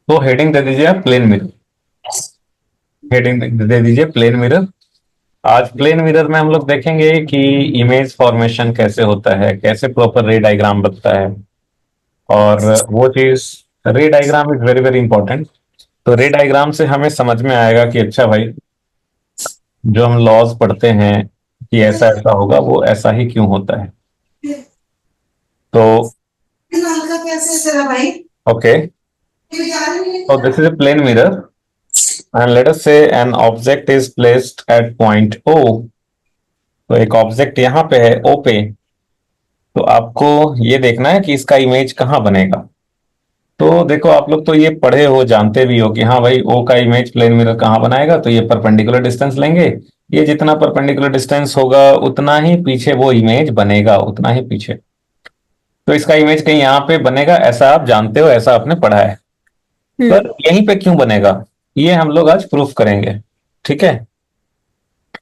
तो हेडिंग दे दीजिए आप प्लेन मिरर। हेडिंग दे दीजिए प्लेन मिरर। आज प्लेन मिरर में हम लोग देखेंगे कि इमेज फॉर्मेशन कैसे होता है, कैसे प्रॉपर रे डायग्राम बनता है। और वो चीज, रे diagram is very very important. तो रे डायग्राम से हमें समझ में आएगा कि अच्छा भाई, जो हम लॉज पढ़ते हैं कि ऐसा ऐसा होगा, वो ऐसा ही क्यों होता है। तो okay, so this is a plane mirror, and let us say an object is placed at point O। तो एक ऑब्जेक्ट यहाँ पे है O पे। तो आपको ये देखना है कि इसका इमेज कहाँ बनेगा। तो देखो, आप लोग तो ये पढ़े हो, जानते भी हो कि हाँ भाई, O का इमेज प्लेन मिरर कहाँ बनाएगा। तो ये परपेंडिकुलर डिस्टेंस लेंगे। ये जितना परपेंडिकुलर डिस्टेंस होगा उतना ही पीछे वो इमेज बनेगा, उतना ही पीछे। तो इसका इमेज कहीं यहाँ पे बनेगा, ऐसा आप जानते हो, ऐसा आपने पढ़ा है। हम्म। पर यहीं पे क्यों बनेगा, ये हम लोग आज प्रूफ करेंगे। ठीक है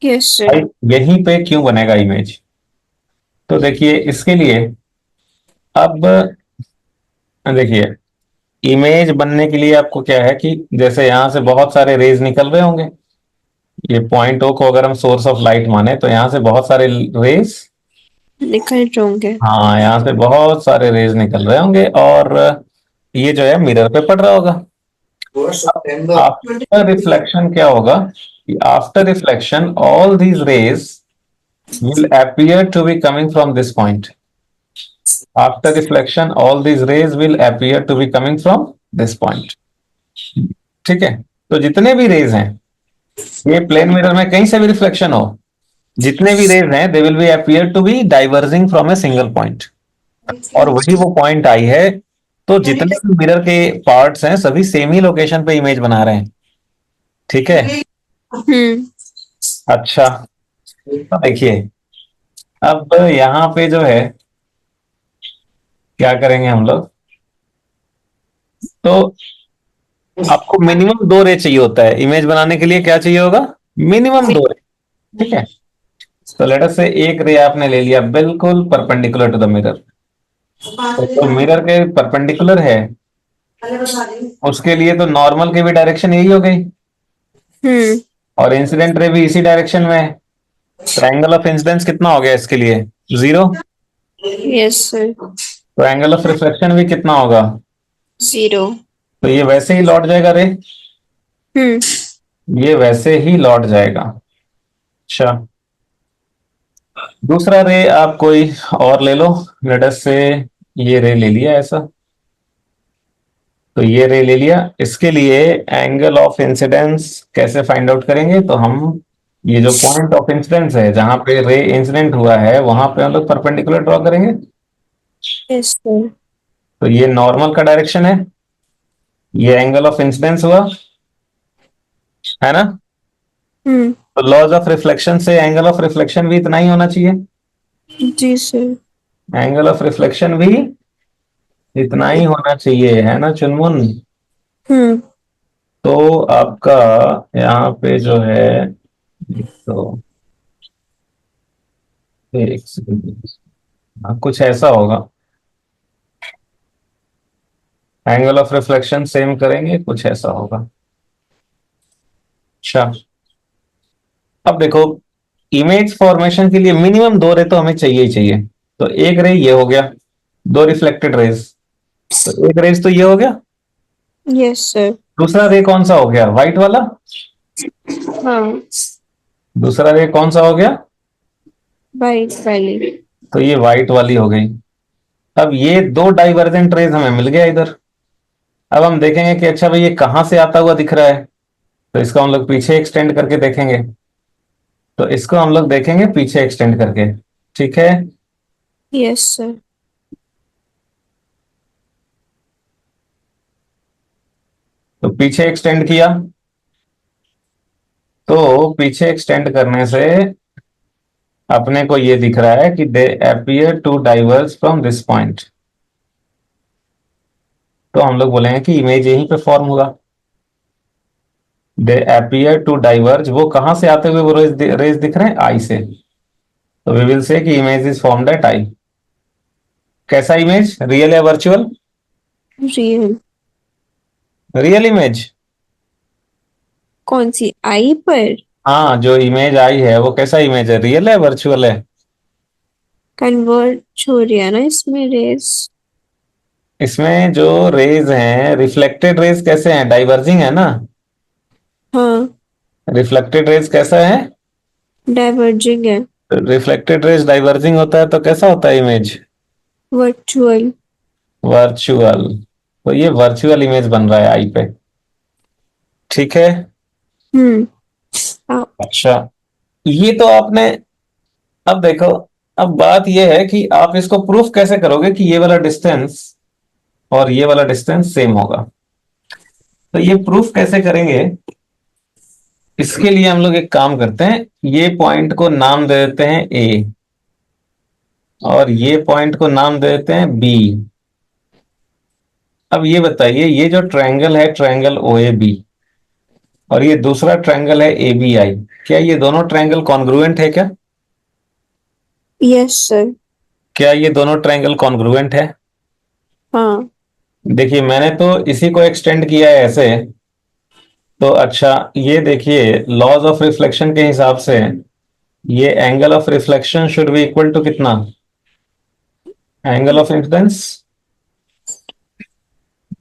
यस सर। भाई, यहीं पे क्यों बनेगा इमेज। तो देखिए, इसके लिए अब देखिए, इमेज बनने के लिए आपको क्या है कि जैसे यहां से बहुत सारे रेज निकल रहे होंगे। ये पॉइंट ओ को अगर हम सोर्स ऑफ लाइट माने तो यहां से बहुत सारे रेज, निकल होंगे। हाँ यहाँ से बहुत सारे रेज निकल रहे होंगे, और ये जो है मिरर पे पड़ रहा होगा। आफ्टर रिफ्लेक्शन क्या होगा कि after reflection all these raise will appear to be coming from this point. After reflection, all these rays will appear to be coming from this point. ठीक है, तो जितने भी रेज हैं, ये प्लेन मिरर में कहीं से भी रिफ्लेक्शन हो, जितने भी रेज हैं, they will be appear to be diverging from a single point. और वही वो पॉइंट आई है। तो जितने भी मिरर के पार्ट्स हैं, सभी सेम ही लोकेशन पे इमेज बना रहे हैं। ठीक है, हम्म। अच्छा, तो देखिए, अब यहाँ पे जो है, क्या करेंगे हम लोग। तो आपको मिनिमम दो रे चाहिए होता है इमेज बनाने के लिए। क्या चाहिए होगा, मिनिमम दो रे। ठीक है, तो लेट अस से एक रे आपने ले लिया बिल्कुल परपेंडिकुलर टू द मिरर। तो जो मिरर के परपेंडिकुलर है, उसके लिए तो नॉर्मल की भी डायरेक्शन यही हो गई, हम्म। और इंसिडेंट रे भी इसी डायरेक्शन में है। तो एंगल ऑफ इंसिडेंस कितना हो गया इसके लिए, जीरो। Yes sir. तो एंगल ऑफ रिफ्लेक्शन भी कितना होगा, जीरो। तो ये वैसे ही लौट जाएगा रे, हम्म। ये वैसे ही लौट जाएगा। अच्छा, दूसरा रे आप कोई और ले लो। लेट अस से ये रे ले लिया ऐसा। तो ये रे ले लिया, इसके लिए एंगल ऑफ इंसिडेंस कैसे फाइंड आउट करेंगे। तो हम ये जो पॉइंट ऑफ इंसिडेंस है, जहां पे रे इंसिडेंट हुआ है, वहां पे हम लोग परपेंडिकुलर ड्रॉ करेंगे। Yes sir. तो ये नॉर्मल का डायरेक्शन है, ये एंगल ऑफ इंसिडेंस हुआ, है ना। हम्म। तो लॉज ऑफ रिफ्लेक्शन से एंगल ऑफ रिफ्लेक्शन भी इतना ही होना चाहिए। जी सर। एंगल ऑफ रिफ्लेक्शन भी इतना ही होना चाहिए, है ना चुनमुन। हम्म। तो आपका यहाँ पे जो है, तो एक सेकंड, हाँ, कुछ ऐसा होगा। एंगल ऑफ रिफ्लेक्शन सेम करेंगे, कुछ ऐसा होगा। अच्छा, अब देखो, इमेज फॉर्मेशन के लिए मिनिमम दो रे तो हमें चाहिए ही चाहिए। तो एक रे ये हो गया, दो रिफ्लेक्टेड रेज। तो एक रेज तो ये हो गया। Yes sir. दूसरा रे कौन सा हो गया, व्हाइट वाला। हाँ। दूसरा रे कौन सा हो गया, वाइट वाली। तो ये व्हाइट वाली हो गई। अब ये दो डाइवर्जेंट रेज हमें मिल गया इधर। अब हम देखेंगे कि अच्छा भाई, ये कहां से आता हुआ दिख रहा है। तो इसको हम लोग पीछे एक्सटेंड करके देखेंगे। तो इसको हम लोग देखेंगे पीछे एक्सटेंड करके। ठीक है, यस सर। तो पीछे एक्सटेंड किया। तो पीछे एक्सटेंड करने से अपने को ये दिख रहा है कि they appear to diverge from this point. तो हम लोग बोलेंगे कि इमेज यहीं पे फॉर्म हुआ। दे अपियर टू डाइवर्ज, वो कहां से आते हुए वो रेज दिख रहे हैं, आई से। तो वी विल से कि इमेज इज फॉर्म्ड एट आई। कैसा इमेज, रियल या वर्चुअल। रियल। Real image. कौन सी, आई पर? हाँ, जो इमेज आई है वो कैसा इमेज है, रियल है वर्चुअल है? कन्वर्ट हो रही है ना इसमें रेस। इसमें जो रेज हैं, रिफ्लेक्टेड रेज कैसे हैं, डाइवर्जिंग है ना? हाँ, रिफ्लेक्टेड रेज कैसा है? डाइवर्जिंग है। रिफ्लेक्टेड रेज डाइवर्जिंग होता है तो कैसा होता है इमेज? वर्चुअल। वर्चुअल। तो ये वर्चुअल इमेज बन रहा है आई पे। ठीक है। हम्म। हाँ। अच्छा, ये तो आपने, अब देखो, अब बात ये है कि आप इसको प्रूफ कैसे करोगे कि ये वाला डिस्टेंस और ये वाला डिस्टेंस सेम होगा। तो ये प्रूफ कैसे करेंगे, इसके लिए हम लोग एक काम करते हैं, ये पॉइंट को नाम दे देते हैं ए, और ये पॉइंट को नाम दे देते हैं बी। अब ये बताइए, ये जो ट्रायंगल है, ट्रायंगल ओ ए बी, और ये दूसरा ट्रायंगल है ए बी आई, क्या ये दोनों ट्रायंगल कॉन्ग्रुएंट है क्या? Yes sir. क्या ये दोनों ट्रायंगल कॉन्ग्रुएंट है? हाँ। देखिए, मैंने तो इसी को एक्सटेंड किया है ऐसे। तो अच्छा, ये देखिए, लॉज ऑफ रिफ्लेक्शन के हिसाब से ये angle of reflection should be equal to कितना, angle of incidence,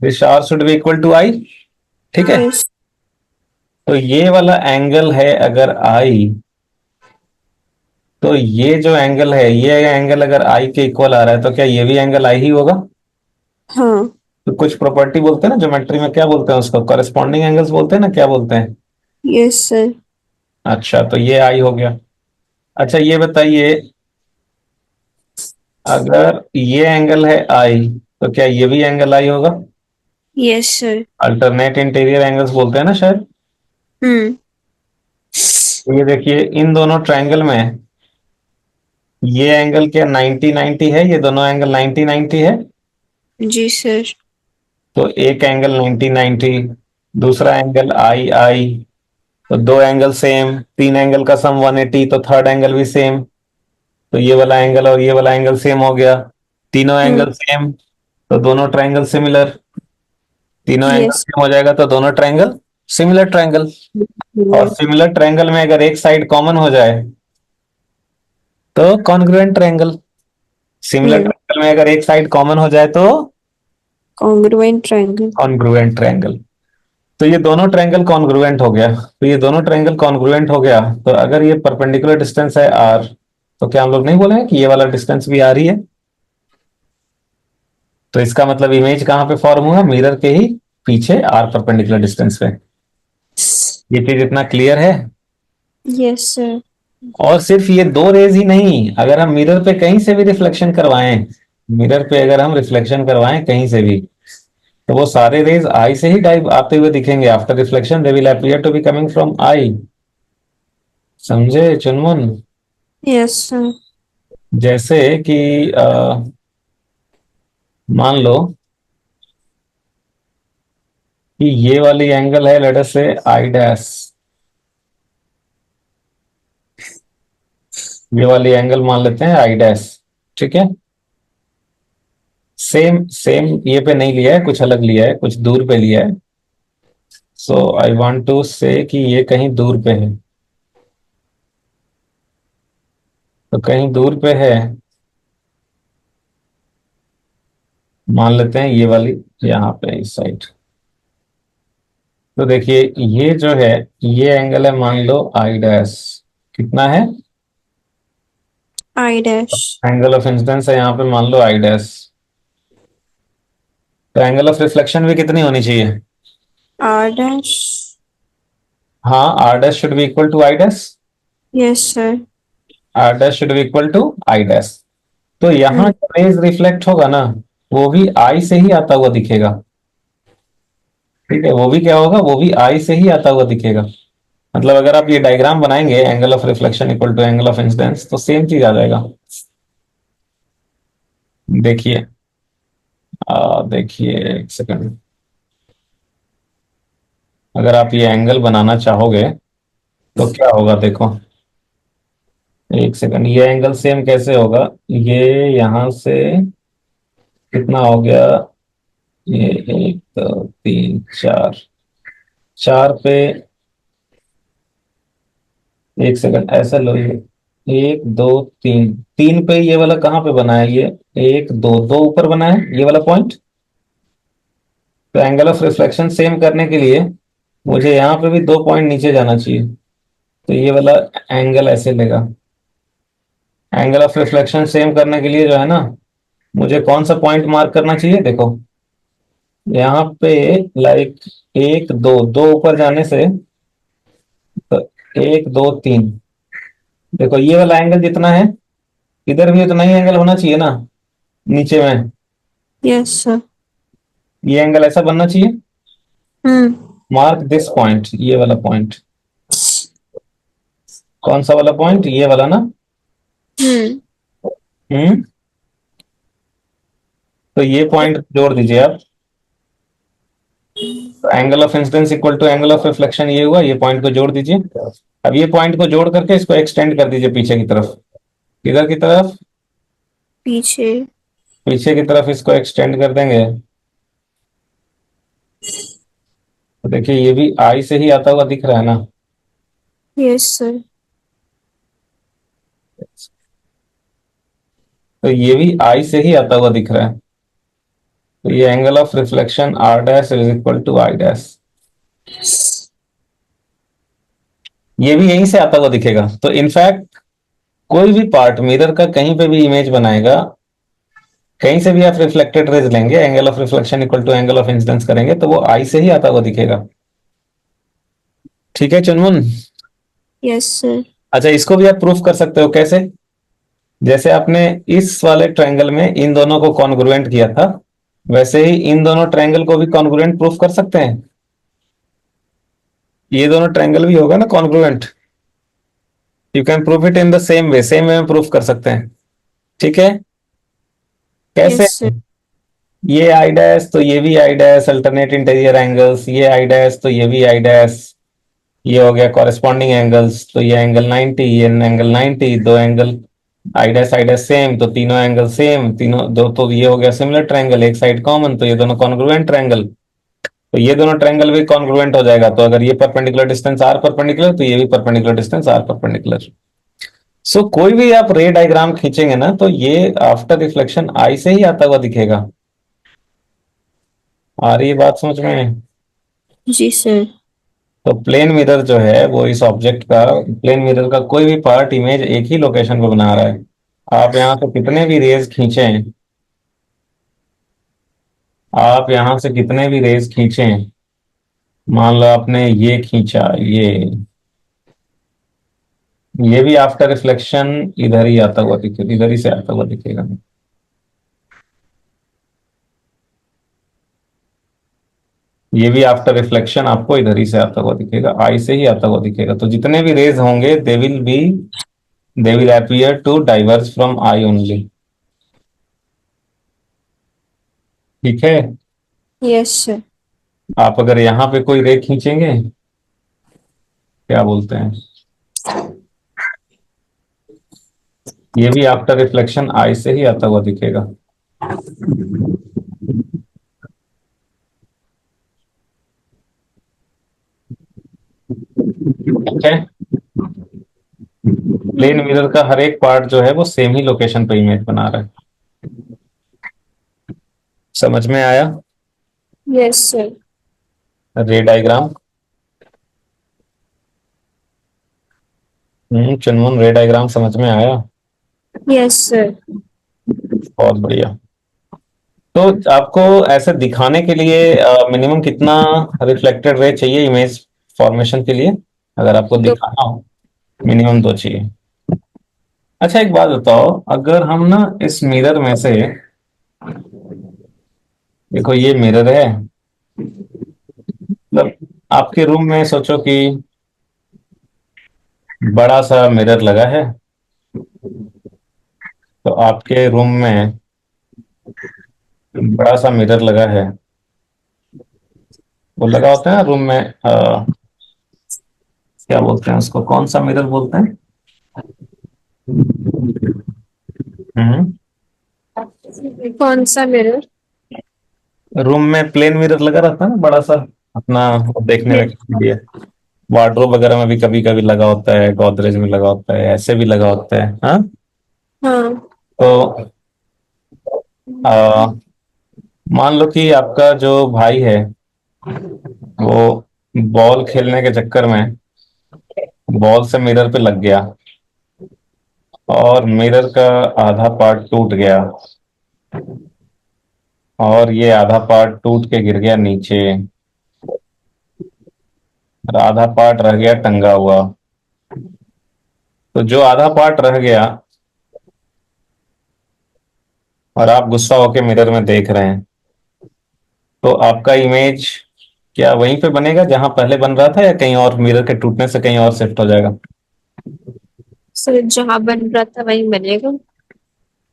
this r should be equal to i. ठीक है। यस। तो ये वाला एंगल है अगर आई, तो ये जो एंगल है, ये एंगल अगर आई के इक्वल आ रहा है तो क्या ये भी एंगल आई ही होगा? हाँ। तो कुछ प्रॉपर्टी बोलते हैं ना ज्योमेट्री में, क्या बोलते हैं उसको, कॉरेस्पॉन्डिंग एंगल्स बोलते हैं ना, क्या बोलते हैं? Yes sir. अच्छा, तो ये आई हो गया। अच्छा, ये बताइए, अगर ये एंगल है आई, तो क्या ये भी एंगल आई होगा? Yes sir. Alternate interior angles बोलते हैं ना शायद। हम्म। तो ये देखिए, इन दोनों ट्रायंगल में ये एंगल क्या 90 90 है, ये दोनों एंगल 90 90 है। जी सर। तो एक एंगल 90 90, दूसरा एंगल आई आई, तो दो एंगल सेम, तीन एंगल का सम 180, तो थर्ड एंगल भी सेम। तो ये वाला एंगल और ये वाला एंगल सेम हो गया, तीनों हम्म। एंगल सेम, तो दोनों ट्रायंगल सिमिलर। तीनों एंगल यस। सेम हो जाएगा तो दोनों ट्रायंगल सिमिलर ट्रायंगल। और सिमिलर ट्रायंगल में अगर एक साइड कॉमन हो जाए तो कॉन्ग्रुएंट ट्रायंगल। सिमिलर हम्म। ट्रायंगल में अगर एक साइड कॉमन हो जाए तो कॉन्ग्रुएंट ट्रायंगल। Congruent triangle. तो ये दोनों ट्रायंगल कॉन्ग्रुएंट हो गया, तो ये दोनों ट्रायंगल कॉन्ग्रुएंट हो गया, तो अगर ये परपेंडिकुलर डिस्टेंस है आर, तो क्या हम लोग नहीं बोलेंगे कि ये वाला डिस्टेंस भी आर ही है? तो इसका मतलब इमेज कहाँ पे फॉर्म हुआ, मिरर के ही पीछे आर परपेंडिकुलर डिस्टेंस पे। ये चीज इतना क्लियर है? Yes sir. और सिर्फ ये दो रेज ही नहीं, अगर हम मिरर पे कहीं से भी रिफ्लेक्शन करवाएं, मिरर पे अगर हम रिफ्लेक्शन करवाएं कहीं से भी, तो वो सारे रेज आई से ही डाइव आते हुए दिखेंगे। After reflection they will appear to be coming from I. समझे चुनमुन? Yes sir. जैसे कि मान लो कि ये वाली एंगल है, लेट अस से आई डैश, ये वाली एंगल मान लेते हैं आई डैश। ठीक है। सेम सेम ये पे नहीं लिया है, कुछ अलग लिया है, कुछ दूर पे लिया है। सो आई वांट टू से कि ये कहीं दूर पे है, तो कहीं दूर पे है, मान लेते हैं ये वाली, यहाँ पे इस साइड। तो देखिए, ये जो है, ये एंगल है मान लो आई डैश, कितना है, i dash. Angle of incidence है यहाँ पे मान लो आई डैश। तो एंगल ऑफ रिफ्लेक्शन भी कितनी होनी चाहिए? R dash. हाँ, r dash should be equal to I dash. Yes sir. R dash should be equal to I dash. तो यहाँ हम्म। जो रेज रिफ्लेक्ट होगा ना, वो भी आई से ही आता हुआ दिखेगा। ठीक है, वो भी क्या होगा, वो भी आई से ही आता हुआ दिखेगा। मतलब अगर आप ये डायग्राम बनाएंगे, angle of reflection equal to angle of incidence, तो सेम चीज आ जाएगा। देखिए, देखिए एक सेकंड, अगर आप ये एंगल बनाना चाहोगे तो क्या होगा देखो, एक सेकंड, ये एंगल सेम कैसे होगा, ये यहां से कितना हो गया, ये एक, तीन चार, चार पे, एक सेकंड ऐसा लो, ये एक दो तीन, तीन पे ये वाला कहाँ पे बना है, ये एक दो, दो ऊपर बना है ये वाला पॉइंट। तो एंगल ऑफ रिफ्लेक्शन सेम करने के लिए मुझे यहाँ पे भी दो पॉइंट नीचे जाना चाहिए। तो ये वाला एंगल ऐसे लेगा। एंगल ऑफ रिफ्लेक्शन सेम करने के लिए जो है ना, मुझे कौन सा पॉइंट मार्क करना चाहिए, देखो यहाँ पे, लाइक एक दो, दो ऊपर जाने से, तो एक दो तीन, देखो ये वाला एंगल जितना है, इधर भी उतना ही एंगल होना चाहिए ना नीचे में। Yes sir. ये एंगल ऐसा बनना चाहिए। हम्म। मार्क दिस पॉइंट, ये वाला पॉइंट। कौन सा वाला पॉइंट, ये वाला ना। हम्म। हम्म। तो ये पॉइंट जोड़ दीजिए आप। तो angle of incidence equal to angle of reflection, ये हुआ, ये पॉइंट को जोड़ दीजिए। अब ये पॉइंट को जोड़ करके इसको एक्सटेंड कर दीजिए पीछे की तरफ। किधर की तरफ, पीछे। पीछे की तरफ इसको एक्सटेंड कर देंगे। तो देखिए ये भी आई से ही आता हुआ दिख रहा है ना। Yes sir. तो ये भी आई से ही आता हुआ दिख रहा है। तो ये angle of reflection R dash is equal to I dash, ये भी यहीं से आता हुआ दिखेगा। तो इनफैक्ट कोई भी पार्ट मिरर का कहीं पे भी इमेज बनाएगा, कहीं से भी आप रिफ्लेक्टेड रेज लेंगे, angle of reflection equal to angle of incidence करेंगे, तो वो आई से ही आता हुआ दिखेगा। ठीक है चुनमुन। Yes sir. अच्छा, इसको भी आप प्रूफ कर सकते हो, कैसे? जैसे आपने इस वाले ट्रायंगल में इन दोनों को कॉन्ग्रुएंट किया था, वैसे ही इन दोनों ट्रायंगल को भी कॉन्ग्रुएंट प्रूफ कर सकते हैं। ये दोनों ट्रायंगल भी होगा ना congruent. You can proof it in the same way, same way में प्रूफ कर सकते हैं। ठीक है, कैसे? Yes sir. ये आई डैश तो ये भी I dash, alternate interior angles, ये आई डैश तो ये भी आई डैश, ये हो गया कॉरेस्पॉन्डिंग एंगल्स। तो ये एंगल 90, ये एंगल 90, दो एंगल आई डैश सेम, तो तीनों एंगल सेम, तीनों दो, तो ये हो गया सिमिलर ट्रायंगल, एक साइड कॉमन, तो ये दोनों कॉन्ग्रुएंट ट्रायंगल। तो ये दोनों ट्रायंगल भी कॉन्ग्रुएंट हो जाएगा। तो अगर ये परपेंडिकुलर डिस्टेंस आर परपेंडिकुलर, तो ये भी परपेंडिकुलर डिस्टेंस आर परपेंडिकुलर। सो कोई भी आप रे डायग्राम खींचेंगे ना, तो ये आफ्टर रिफ्लेक्शन आई से ही आता हुआ दिखेगा। आ रही है बात समझ में? जी सर। तो प्लेन मिरर जो है वो इस ऑब्जेक्ट का, प्लेन मिरर का कोई भी पार्ट इमेज एक ही लोकेशन पे बना रहा है। आप यहाँ से कितने भी रेज खींचें, आप यहाँ से कितने भी रेज खींचें, मान लो आपने ये खींचा, ये भी आफ्टर रिफ्लेक्शन इधर ही आता हुआ दिखेगा, इधर ही से आता हुआ दिखेगा। ये भी आफ्टर रिफ्लेक्शन आपको इधर ही से आता हुआ दिखेगा, आई से ही आता हुआ दिखेगा। तो जितने भी रेज होंगे they will appear to diverge from I only. ठीक है। Yes sir. आप अगर यहाँ पे कोई रे खींचेंगे, क्या बोलते हैं, ये भी आफ्टर रिफ्लेक्शन आई से ही आता हुआ दिखेगा। ठीक है। प्लेन मिरर का हर एक पार्ट जो है वो सेम ही लोकेशन पे इमेज बना रहा है। समझ में आया? Yes sir. रे डायग्राम। चुनमुन, रे डायग्राम समझ में आया? Yes sir. बहुत बढ़िया। तो आपको ऐसे दिखाने के लिए मिनिमम कितना रिफ्लेक्टेड रे चाहिए इमेज फॉर्मेशन के लिए, अगर आपको दो। दिखाना हो? मिनिमम दो चाहिए। अच्छा एक बात बताओ, अगर हम ना इस मिरर में से, देखो ये मिरर है, मतलब आपके रूम में सोचो कि बड़ा सा मिरर लगा है। तो आपके रूम में बड़ा सा मिरर लगा है, वो लगा होता है ना रूम में, क्या बोलते हैं उसको, कौन सा मिरर बोलते हैं? हम्म। कौन सा मिरर? रूम में प्लेन मिरर लगा रहता है ना, बड़ा सा, अपना वो देखने में Yes. काफी बढ़िया। वार्डरोब वगैरह में भी कभी कभी लगा होता है, गोदरेज में लगा होता है, ऐसे भी लगा होता है, हाँ। हाँ। तो आ, मान लो कि आपका जो भाई है वो बॉल खेलने के चक्कर में बॉल से मिरर पे लग गया और मिरर का आधा पार्ट टूट गया, और ये आधा पार्ट टूट के गिर गया नीचे, और आधा पार्ट रह गया टंगा हुआ। तो जो आधा पार्ट रह गया और आप गुस्सा होके मिरर में देख रहे हैं, तो आपका इमेज क्या वहीं पे बनेगा जहां पहले बन रहा था, या कहीं और मिरर के टूटने से कहीं और शिफ्ट हो जाएगा? सर जहाँ बन रहा था वहीं बनेगा।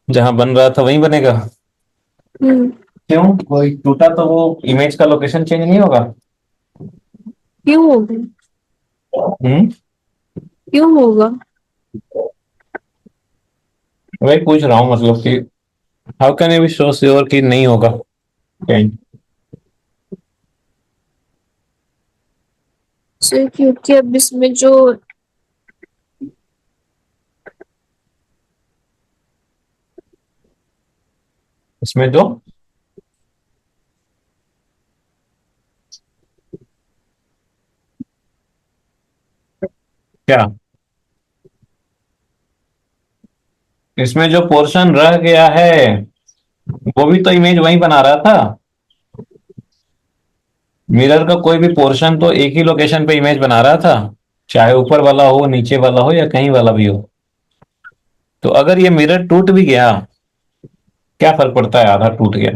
जहां बन रहा था वहीं बनेगा? हम्म। क्यों, कोई टूटा तो वो इमेज का लोकेशन चेंज नहीं होगा? क्यों होगा? हम्म। क्यों होगा? वही पूछ रहा हूँ, मतलब कि how can you be sure sure कि नहीं होगा चेंज? सर क्योंकि अब इसमें जो इसमें जो क्या, इसमें जो पोर्शन रह गया है वो भी तो इमेज वहीं बना रहा था। मिरर का कोई भी पोर्शन तो एक ही लोकेशन पे इमेज बना रहा था, चाहे ऊपर वाला हो, नीचे वाला हो, या कहीं वाला भी हो। तो अगर ये मिरर टूट भी गया, क्या फर्क पड़ता है, आधा टूट गया,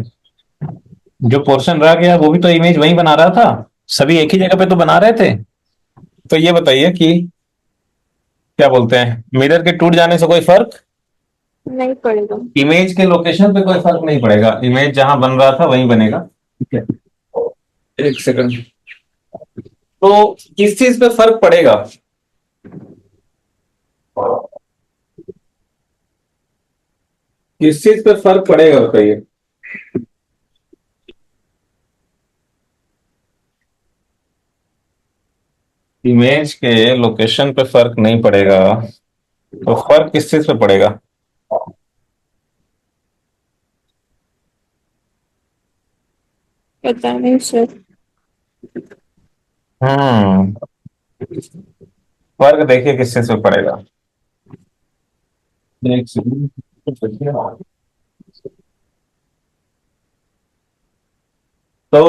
जो पोर्शन रह गया वो भी तो इमेज वहीं बना रहा था, सभी एक ही जगह पे तो बना रहे थे। तो ये बताइए कि क्या बोलते हैं, मिरर के टूट जाने से कोई फर्क, नहीं पड़ेगा। इमेज के लोकेशन पे कोई फर्क नहीं पड़ेगा, इमेज जहां बन रहा था वहीं बनेगा। ठीक है, एक सेकंड। तो किस चीज पे फर्क पड़ेगा? किस चीज पे फर्क पड़ेगा बताइए? इमेज के लोकेशन पे फर्क नहीं पड़ेगा, तो फर्क किस चीज पे पड़ेगा? पता नहीं सर। हम्म, फर्क देखिए किस चीज पे पड़ेगा। एक सेकंड। तो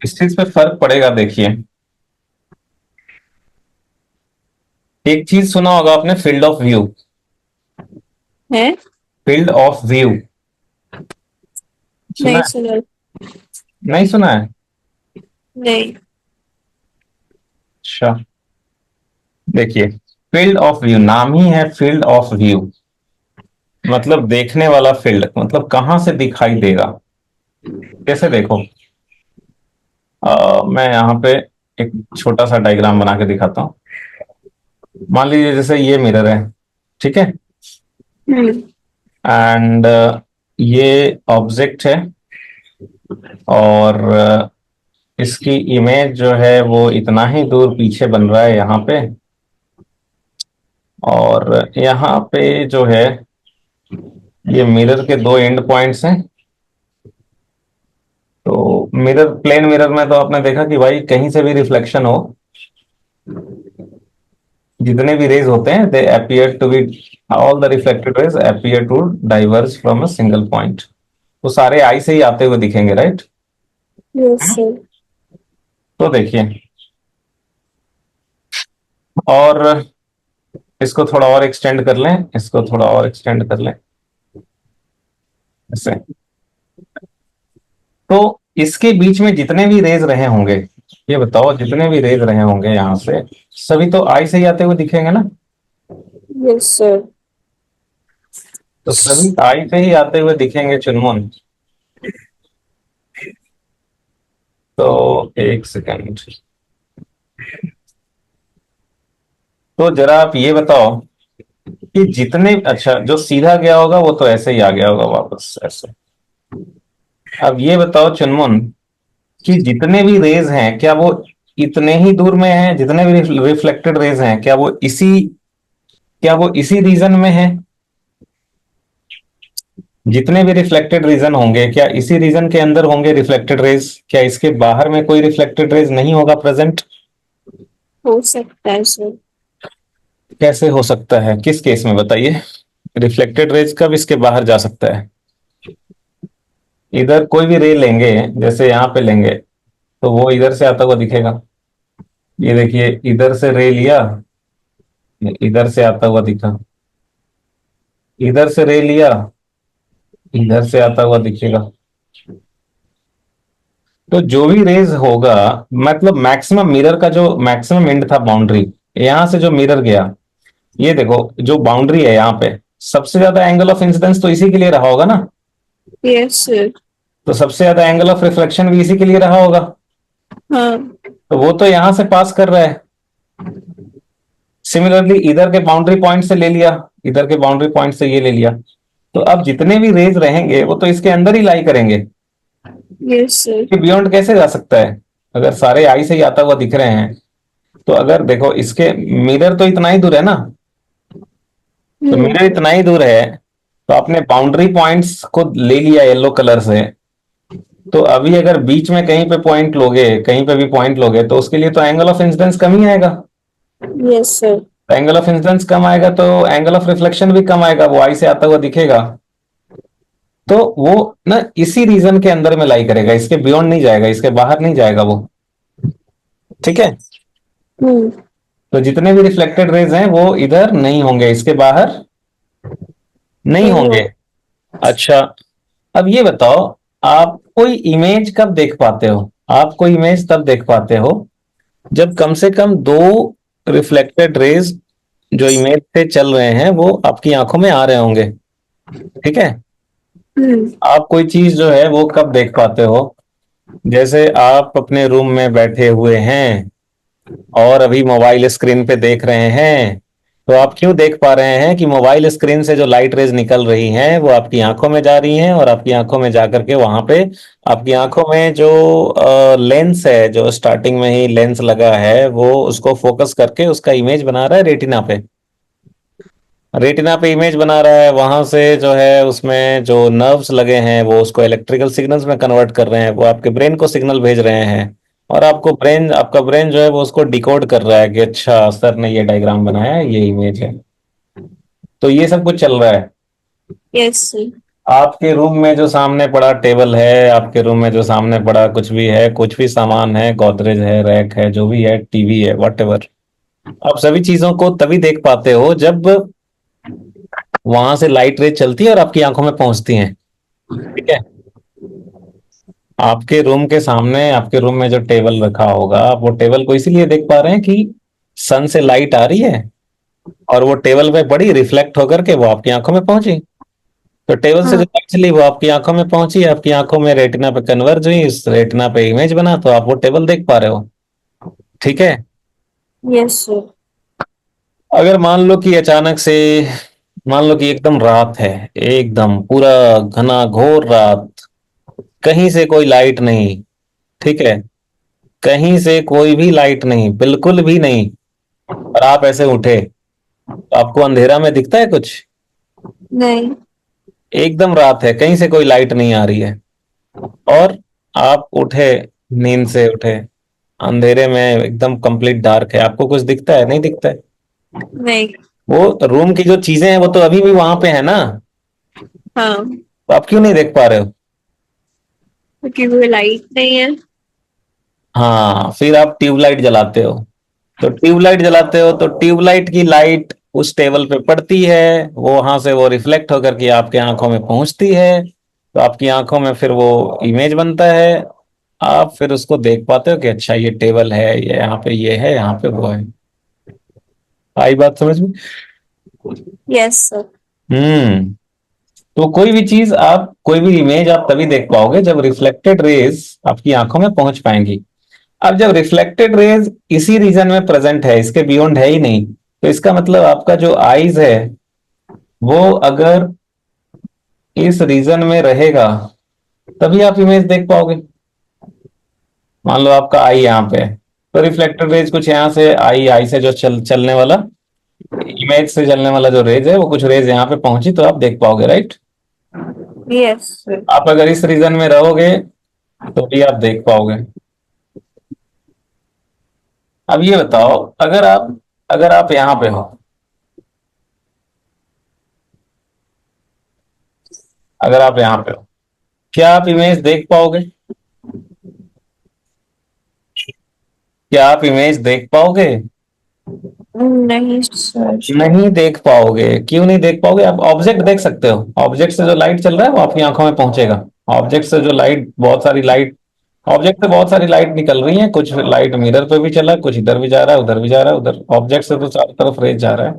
इस चीज पे फर्क पड़ेगा, देखिए। एक चीज सुना होगा आपने, फील्ड ऑफ व्यू। है। फील्ड ऑफ व्यू सुना नहीं है? सर। नहीं सुना है? नहीं। अच्छा, देखिए, फील्ड ऑफ व्यू नाम ही है, फील्ड ऑफ व्यू मतलब देखने वाला फील्ड, मतलब कहां से दिखाई देगा। कैसे, देखो, मैं यहाँ पे एक छोटा सा डायग्राम बना के दिखाता हूँ। मान लीजिए जैसे ये मिरर है, ठीक है, हम्म। एंड ये ऑब्जेक्ट है, और इसकी इमेज जो है वो इतना ही दूर पीछे बन रहा है यहाँ पे, और यहाँ पे जो है ये मिरर के दो एंड पॉइंट्स हैं। तो मिरर, प्लेन मिरर में तो आपने देखा कि भाई कहीं से भी रिफ्लेक्शन हो, जितने भी रेज होते हैं they appear to be, all the reflected rays appear to diverge from a single point. वो सारे आई से ही आते हुए दिखेंगे, राइट? Yes sir. तो देखिए, और इसको थोड़ा और एक्सटेंड कर लें, इसको थोड़ा और एक्सटेंड कर लें, ऐसे। तो इसके बीच में जितने भी रेज रहे होंगे, ये बताओ, जितने भी रेज रहे होंगे यहाँ से, सभी तो आई से ही आते हुए दिखेंगे ना? Yes sir. तो सभी आई से ही आते हुए दिखेंगे चुनमुन। तो एक सेकंड, तो जरा आप ये बताओ कि जितने, अच्छा, जो सीधा गया होगा वो तो ऐसे ही आ गया होगा वापस, ऐसे। अब ये बताओ चुनमुन कि जितने भी रेज हैं क्या वो इतने ही दूर में हैं, जितने भी रिफ्लेक्टेड रेज हैं क्या वो इसी रीजन में है? जितने भी रिफ्लेक्टेड रीजन होंगे क्या इसी रीजन के अंदर होंगे रिफ्लेक्टेड रेज? क्या इसके बाहर में कोई रिफ्लेक्टेड रेज नहीं होगा प्रेजेंट? हो सकता है सर। कैसे हो सकता है, किस केस में बताइए? रिफ्लेक्टेड रेज कब इसके बाहर जा सकता है? इधर कोई भी रे लेंगे, जैसे यहाँ पे लेंगे, तो वो इधर से आता हुआ दिखेगा। ये देखिए, इधर से रे लिया, इधर से आता हुआ दिखा, इधर से रे लिया, इधर से आता हुआ दिखेगा। तो जो भी रेज होगा, मतलब मैक्सिमम मिरर का जो मैक्सिमम एंड था बाउंड्री, यहां से जो मिरर गया, ये देखो जो बाउंड्री है यहाँ पे, सबसे ज्यादा एंगल ऑफ इंसिडेंस तो इसी के लिए रहा होगा ना। Yes sir. तो सबसे ज्यादा एंगल ऑफ रिफ्लेक्शन भी इसी के लिए रहा होगा। हाँ। तो वो तो यहां से पास कर रहा है। सिमिलरली इधर के बाउंड्री पॉइंट से ले लिया, इधर के बाउंड्री पॉइंट से ये ले लिया। तो अब जितने भी रेज रहेंगे वो तो इसके अंदर ही लाई करेंगे। Yes sir. ये बियॉन्ड कैसे जा सकता है अगर सारे आई से ही आता हुआ दिख रहे हैं? तो अगर देखो इसके मिरर तो इतना ही दूर है ना, तो मिरर इतना ही दूर है, तो आपने बाउंड्री पॉइंट्स को ले लिया येलो कलर से। तो अभी अगर बीच में कहीं पे पॉइंट लोगे, कहीं पे भी पॉइंट लोगे, तो उसके लिए तो एंगल ऑफ इंसिडेंस कम ही आएगा। Yes sir. Angle of incidence कम आएगा तो एंगल ऑफ रिफ्लेक्शन भी कम आएगा, वो आई से आता हुआ दिखेगा। तो वो ना इसी रीजन के अंदर में लाई करेगा, इसके बियॉन्ड नहीं जाएगा, इसके बाहर नहीं जाएगा वो। ठीक है। हम्म। तो जितने भी रिफ्लेक्टेड रेज हैं वो इधर नहीं होंगे, इसके बाहर नहीं नहीं होंगे। हो। अच्छा, अब ये बताओ, आप कोई इमेज कब देख पाते हो? आप कोई इमेज तब देख पाते हो जब कम से कम दो रिफ्लेक्टेड रेज जो इमेज से चल रहे हैं वो आपकी आंखों में आ रहे होंगे। ठीक है। हम्म। आप कोई चीज जो है वो कब देख पाते हो? जैसे आप अपने रूम में बैठे हुए हैं और अभी मोबाइल स्क्रीन पे देख रहे हैं, तो आप क्यों देख पा रहे हैं कि मोबाइल स्क्रीन से जो लाइट रेज निकल रही हैं वो आपकी आंखों में जा रही हैं, और आपकी आंखों में जा करके वहां पे आपकी आंखों में जो लेंस है, जो स्टार्टिंग में ही लेंस लगा है, वो उसको फोकस करके उसका इमेज बना रहा है रेटिना पे। रेटिना पे इमेज बना रहा है, वहां से जो है उसमें जो नर्व्स लगे हैं वो उसको इलेक्ट्रिकल सिग्नल्स में कन्वर्ट कर रहे हैं, वो आपके ब्रेन को सिग्नल भेज रहे हैं। और आपका ब्रेन जो है वो उसको डिकोड कर रहा है कि अच्छा सर ने ये डायग्राम बनाया है, ये इमेज है। तो ये सब कुछ चल रहा है। Yes sir. आपके रूम में जो सामने पड़ा टेबल है, आपके रूम में जो सामने पड़ा कुछ भी है, कुछ भी सामान है, गोदरेज है, रैक है, जो भी है, टीवी है, वॉटेवर, आप सभी चीजों को तभी देख पाते हो जब वहां से लाइट रे चलती है और आपकी आंखों में पहुंचती हैं। ठीक है। आपके रूम के सामने, आपके रूम में जो टेबल रखा होगा, आप वो टेबल को इसीलिए देख पा रहे हैं कि सन से लाइट आ रही है और वो टेबल पे पड़ी, रिफ्लेक्ट होकर के वो आपकी आंखों में पहुंची। तो टेबल से जो हाँ। लाइट चली वो आपकी आंखों में पहुंची, आपकी आंखों में रेटिना पे कन्वर्ज हुई, इस रेटिना पे इमेज बना, तो आप वो टेबल देख पा रहे हो। ठीक है। Yes sir. अगर मान लो कि अचानक से, मान लो कि एकदम रात है, एकदम पूरा घना घोर रात, कहीं से कोई लाइट नहीं। ठीक है। कहीं से कोई भी लाइट नहीं, बिल्कुल भी नहीं। और आप ऐसे उठे तो आपको अंधेरा में दिखता है कुछ? नहीं। एकदम रात है, कहीं से कोई लाइट नहीं आ रही है, और आप उठे, नींद से उठे, अंधेरे में एकदम कंप्लीट डार्क है, आपको कुछ दिखता है? नहीं दिखता है। नहीं। वो रूम की जो चीजें हैं वो तो अभी भी वहां पे है ना, हाँ, तो आप क्यों नहीं देख पा रहे हो? क्योंकि वो लाइट नहीं है। हाँ, फिर आप ट्यूबलाइट जलाते हो। तो ट्यूबलाइट जलाते हो तो ट्यूबलाइट की लाइट उस टेबल पे पड़ती है, वो वहां से वो रिफ्लेक्ट होकर के आपके आंखों में पहुंचती है, तो आपकी आंखों में फिर वो इमेज बनता है। आप फिर उसको देख पाते हो कि अच्छा ये टेबल है, ये यहाँ पे ये है, यहाँ पे वो है। आई बात समझ में? Yes sir. हम्म। तो कोई भी चीज, आप कोई भी इमेज आप तभी देख पाओगे जब रिफ्लेक्टेड रेज आपकी आंखों में पहुंच पाएंगी। अब जब रिफ्लेक्टेड रेज इसी रीजन में प्रेजेंट है, इसके बियॉन्ड है ही नहीं, तो इसका मतलब आपका जो आईज है वो अगर इस रीजन में रहेगा तभी आप इमेज देख पाओगे। मान लो आपका आई यहाँ पे है, तो रिफ्लेक्टेड रेज कुछ यहाँ से आई, आई से जो चलने वाला, इमेज से चलने वाला जो रेज है वो कुछ रेज यहाँ पे पहुंची तो आप देख पाओगे, राइट। Yes sir. आप अगर इस रीजन में रहोगे तो भी आप देख पाओगे। अब ये बताओ, अगर आप यहाँ पे हो, अगर आप यहाँ पे हो, क्या आप इमेज देख पाओगे? क्या आप इमेज देख पाओगे? नहीं सर। नहीं देख पाओगे। क्यों नहीं देख पाओगे? आप ऑब्जेक्ट देख सकते हो, ऑब्जेक्ट से जो लाइट चल रहा है वो आपकी आंखों में पहुंचेगा। ऑब्जेक्ट से जो लाइट, बहुत सारी लाइट, ऑब्जेक्ट से बहुत सारी लाइट निकल रही है, कुछ लाइट मिरर पे भी चला, कुछ इधर भी जा रहा है, उधर भी जा रहा है, उधर ऑब्जेक्ट से तो चारों तरफ रेज जा रहा है।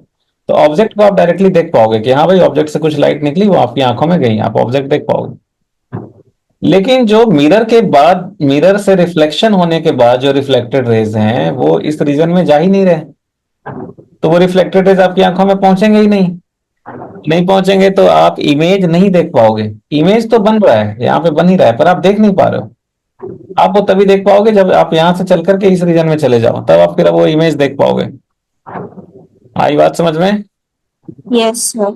तो ऑब्जेक्ट को आप डायरेक्टली देख पाओगे कि हाँ भाई ऑब्जेक्ट से कुछ लाइट निकली, वो आपकी आंखों में गई, आप ऑब्जेक्ट देख पाओगे। लेकिन जो मिरर के बाद, मिरर से रिफ्लेक्शन होने के बाद जो रिफ्लेक्टेड रेज हैं वो इस रीजन में जा ही नहीं रहे, तो वो रिफ्लेक्टेड रेज आपकी आंखों में पहुंचेंगे ही नहीं। नहीं पहुंचेंगे तो आप इमेज नहीं देख पाओगे। इमेज तो बन रहा है, यहाँ पे बन ही रहा है, पर आप देख नहीं पा रहे हो। आप वो तभी देख पाओगे जब आप यहाँ से चल करके इस रीजन में चले जाओ, तब आप फिर वो इमेज देख पाओगे। आई बात समझ में? Yes sir.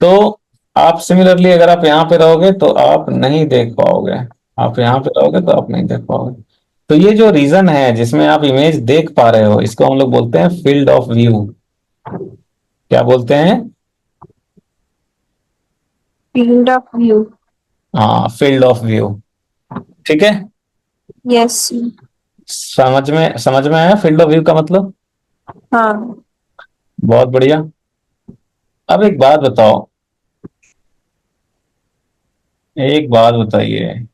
तो आप सिमिलरली अगर आप यहाँ पे रहोगे तो आप नहीं देख पाओगे। आप यहाँ पे रहोगे तो आप नहीं देख पाओगे। तो ये जो रीजन है जिसमें आप इमेज देख पा रहे हो, इसको हम लोग बोलते हैं फील्ड ऑफ व्यू। क्या बोलते हैं? Field of view. हाँ, फील्ड ऑफ व्यू। ठीक है। Yes sir. समझ में आया फील्ड ऑफ व्यू का मतलब? हाँ। बहुत बढ़िया। अब एक बात बताओ, एक बात बताइए।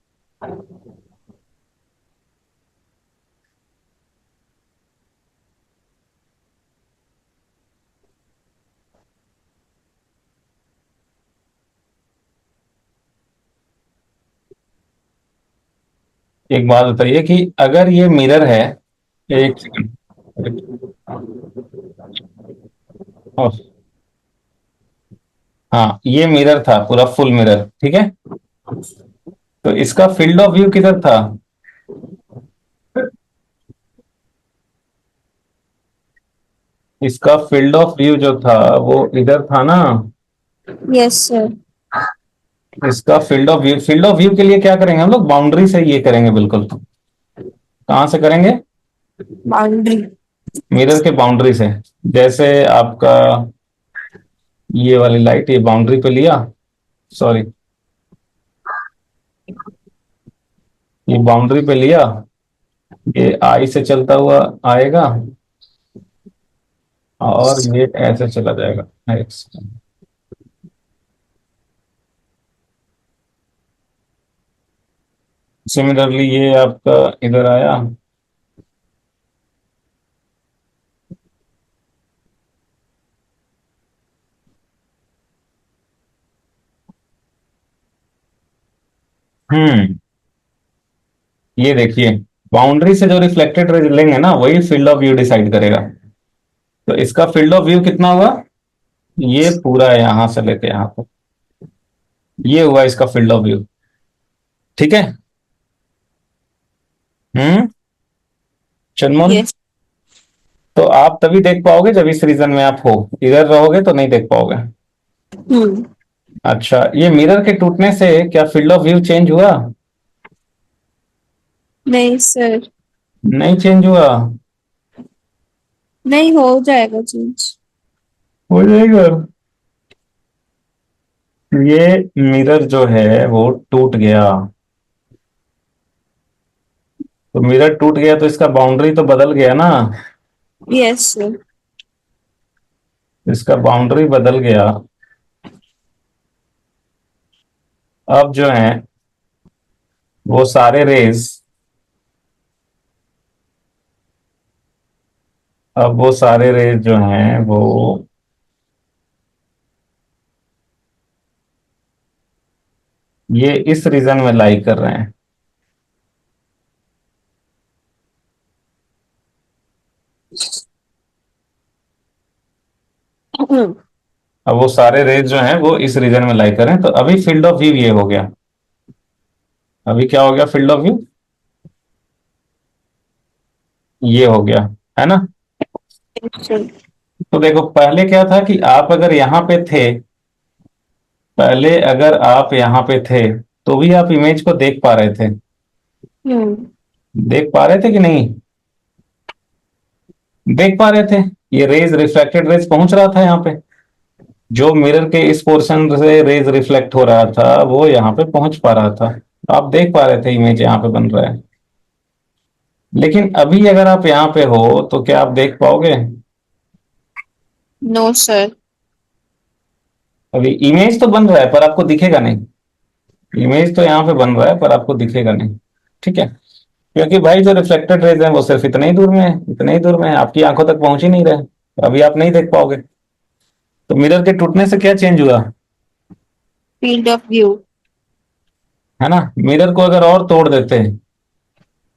एक बात बताइए कि अगर ये मिरर है, एक सेकंड। ओह, हाँ ये मिरर था, पूरा फुल मिरर, ठीक है। तो इसका फील्ड ऑफ व्यू किधर था? इसका फील्ड ऑफ व्यू जो था वो इधर था ना। Yes sir. इसका फील्ड ऑफ व्यू के लिए क्या करेंगे हम लोग? बाउंड्री से ये करेंगे बिल्कुल। कहाँ से करेंगे? बाउंड्री। मिरर के बाउंड्री से। जैसे आपका ये वाली लाइट, ये बाउंड्री पे लिया, सॉरी, ये बाउंड्री पे लिया, ये आई से चलता हुआ आएगा और ये ऐसे चला जाएगा एक्स। सिमिलरली ये आपका इधर आया, हम्म, ये देखिए, बाउंड्री से जो रिफ्लेक्टेड रेज लेंगे ना वही फील्ड ऑफ व्यू डिसाइड करेगा। तो इसका फील्ड ऑफ व्यू कितना हुआ? ये पूरा यहां से लेके यहां तक, ये हुआ इसका फील्ड ऑफ व्यू। ठीक है। हम्म। चनमोन, यस। तो आप तभी देख पाओगे जब इस रीजन में आप हो, इधर रहोगे तो नहीं देख पाओगे। हम्म। अच्छा, ये मिरर के टूटने से क्या फील्ड ऑफ व्यू चेंज हुआ? नहीं सर। नहीं चेंज हुआ। नहीं, हो जाएगा चेंज। हो जाएगा। ये मिरर जो है वो टूट गया, तो मिरर टूट गया तो इसका बाउंड्री तो बदल गया ना। Yes sir. इसका बाउंड्री बदल गया। अब जो है वो सारे रेज, अब वो सारे रेज जो हैं वो ये इस रीजन में लाई कर रहे हैं। अब वो सारे रेज जो हैं वो इस रीजन में लाई कर रहे हैं, तो अभी फील्ड ऑफ व्यू ये हो गया। अभी क्या हो गया फील्ड ऑफ व्यू, ये हो गया, है ना। Yes, sir. तो देखो पहले क्या था कि आप अगर यहाँ पे थे, पहले अगर आप यहाँ पे थे तो भी आप इमेज को देख पा रहे थे, हम्म। देख पा रहे थे कि नहीं, देख पा रहे थे। ये रेज, रिफ्लेक्टेड रेज पहुंच रहा था यहाँ पे, जो मिरर के इस पोर्शन से रेज रिफ्लेक्ट हो रहा था वो यहाँ पे पहुंच पा रहा था, आप देख पा रहे थे इमेज यहाँ पे बन रहा है। लेकिन अभी अगर आप यहाँ पे हो तो क्या आप देख पाओगे? No, sir. अभी इमेज तो बन रहा है पर आपको दिखेगा नहीं, इमेज तो यहाँ पे बन रहा है पर आपको दिखेगा नहीं, ठीक है। क्योंकि भाई जो रिफ्लेक्टेड रेज है वो सिर्फ इतने ही दूर में है, इतने ही दूर में है, आपकी आंखों तक पहुंच ही नहीं रहे, तो अभी आप नहीं देख पाओगे। तो मिरर के टूटने से क्या चेंज हुआ, Field of view. है ना। मिरर को अगर और तोड़ देते,